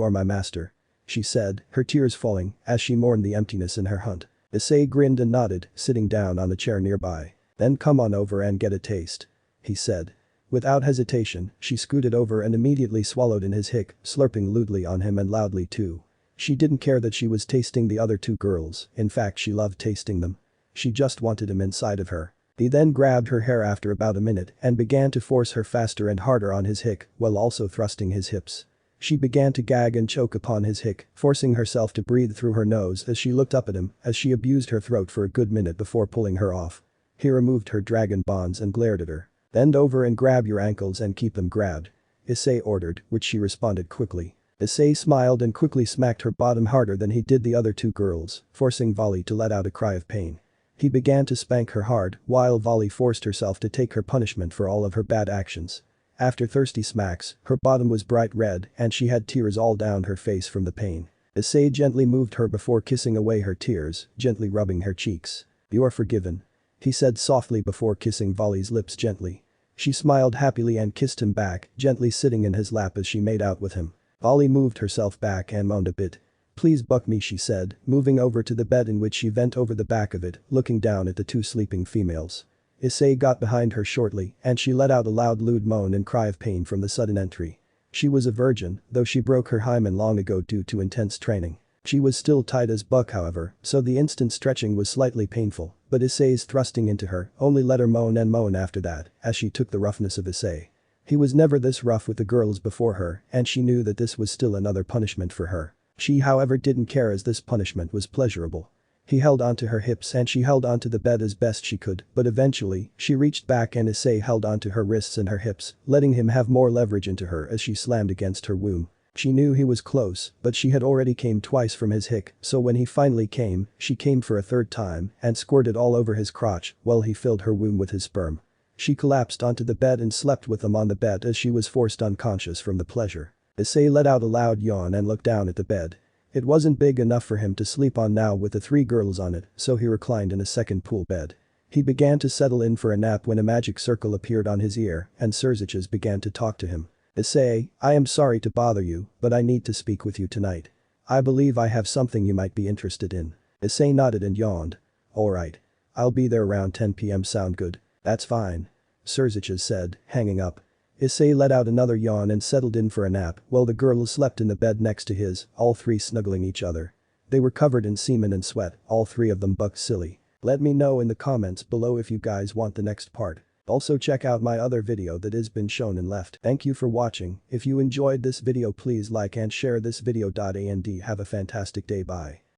are my master," she said, her tears falling as she mourned the emptiness in her hunt. Issei grinned and nodded, sitting down on the chair nearby. "Then come on over and get a taste," he said. Without hesitation, she scooted over and immediately swallowed in his hick, slurping lewdly on him and loudly too. She didn't care that she was tasting the other 2 girls, in fact she loved tasting them. She just wanted him inside of her. He then grabbed her hair after about a minute and began to force her faster and harder on his hick while also thrusting his hips. She began to gag and choke upon his hick, forcing herself to breathe through her nose as she looked up at him as she abused her throat for a good minute before pulling her off. He removed her dragon bonds and glared at her. "Bend over and grab your ankles and keep them grabbed," Issei ordered, which she responded quickly. Issei smiled and quickly smacked her bottom harder than he did the other 2 girls, forcing Volley to let out a cry of pain. He began to spank her hard while Volley forced herself to take her punishment for all of her bad actions. After thirsty smacks, her bottom was bright red and she had tears all down her face from the pain. Issei gently moved her before kissing away her tears, gently rubbing her cheeks. "You are forgiven," he said softly before kissing Volley's lips gently. She smiled happily and kissed him back, gently sitting in his lap as she made out with him. Ollie moved herself back and moaned a bit. "Please buck me," she said, moving over to the bed in which she bent over the back of it, looking down at the two sleeping females. Issei got behind her shortly and she let out a loud lewd moan and cry of pain from the sudden entry. She was a virgin, though she broke her hymen long ago due to intense training. She was still tight as buck however, so the instant stretching was slightly painful, but Issei's thrusting into her only let her moan and moan after that, as she took the roughness of Issei. He was never this rough with the girls before her and she knew that this was still another punishment for her. She however didn't care as this punishment was pleasurable. He held onto her hips and she held onto the bed as best she could, but eventually, she reached back and Issei held onto her wrists and her hips, letting him have more leverage into her as she slammed against her womb. She knew he was close, but she had already came twice from his hick, so when he finally came, she came for a third time and squirted all over his crotch while he filled her womb with his sperm. She collapsed onto the bed and slept with him on the bed as she was forced unconscious from the pleasure. Issei let out a loud yawn and looked down at the bed. It wasn't big enough for him to sleep on now with the three girls on it, so he reclined in a second pool bed. He began to settle in for a nap when a magic circle appeared on his ear and Surziches began to talk to him. "Issei, I am sorry to bother you, but I need to speak with you tonight. I believe I have something you might be interested in." Issei nodded and yawned. "Alright. I'll be there around 10 p.m. sound good?" "That's fine," Surziches said, hanging up. Issei let out another yawn and settled in for a nap while the girls slept in the bed next to his, all three snuggling each other. They were covered in semen and sweat, all three of them buck silly. Let me know in the comments below if you guys want the next part. Also check out my other video that has been shown and left. Thank you for watching. If you enjoyed this video please like and share this video. And have a fantastic day. Bye.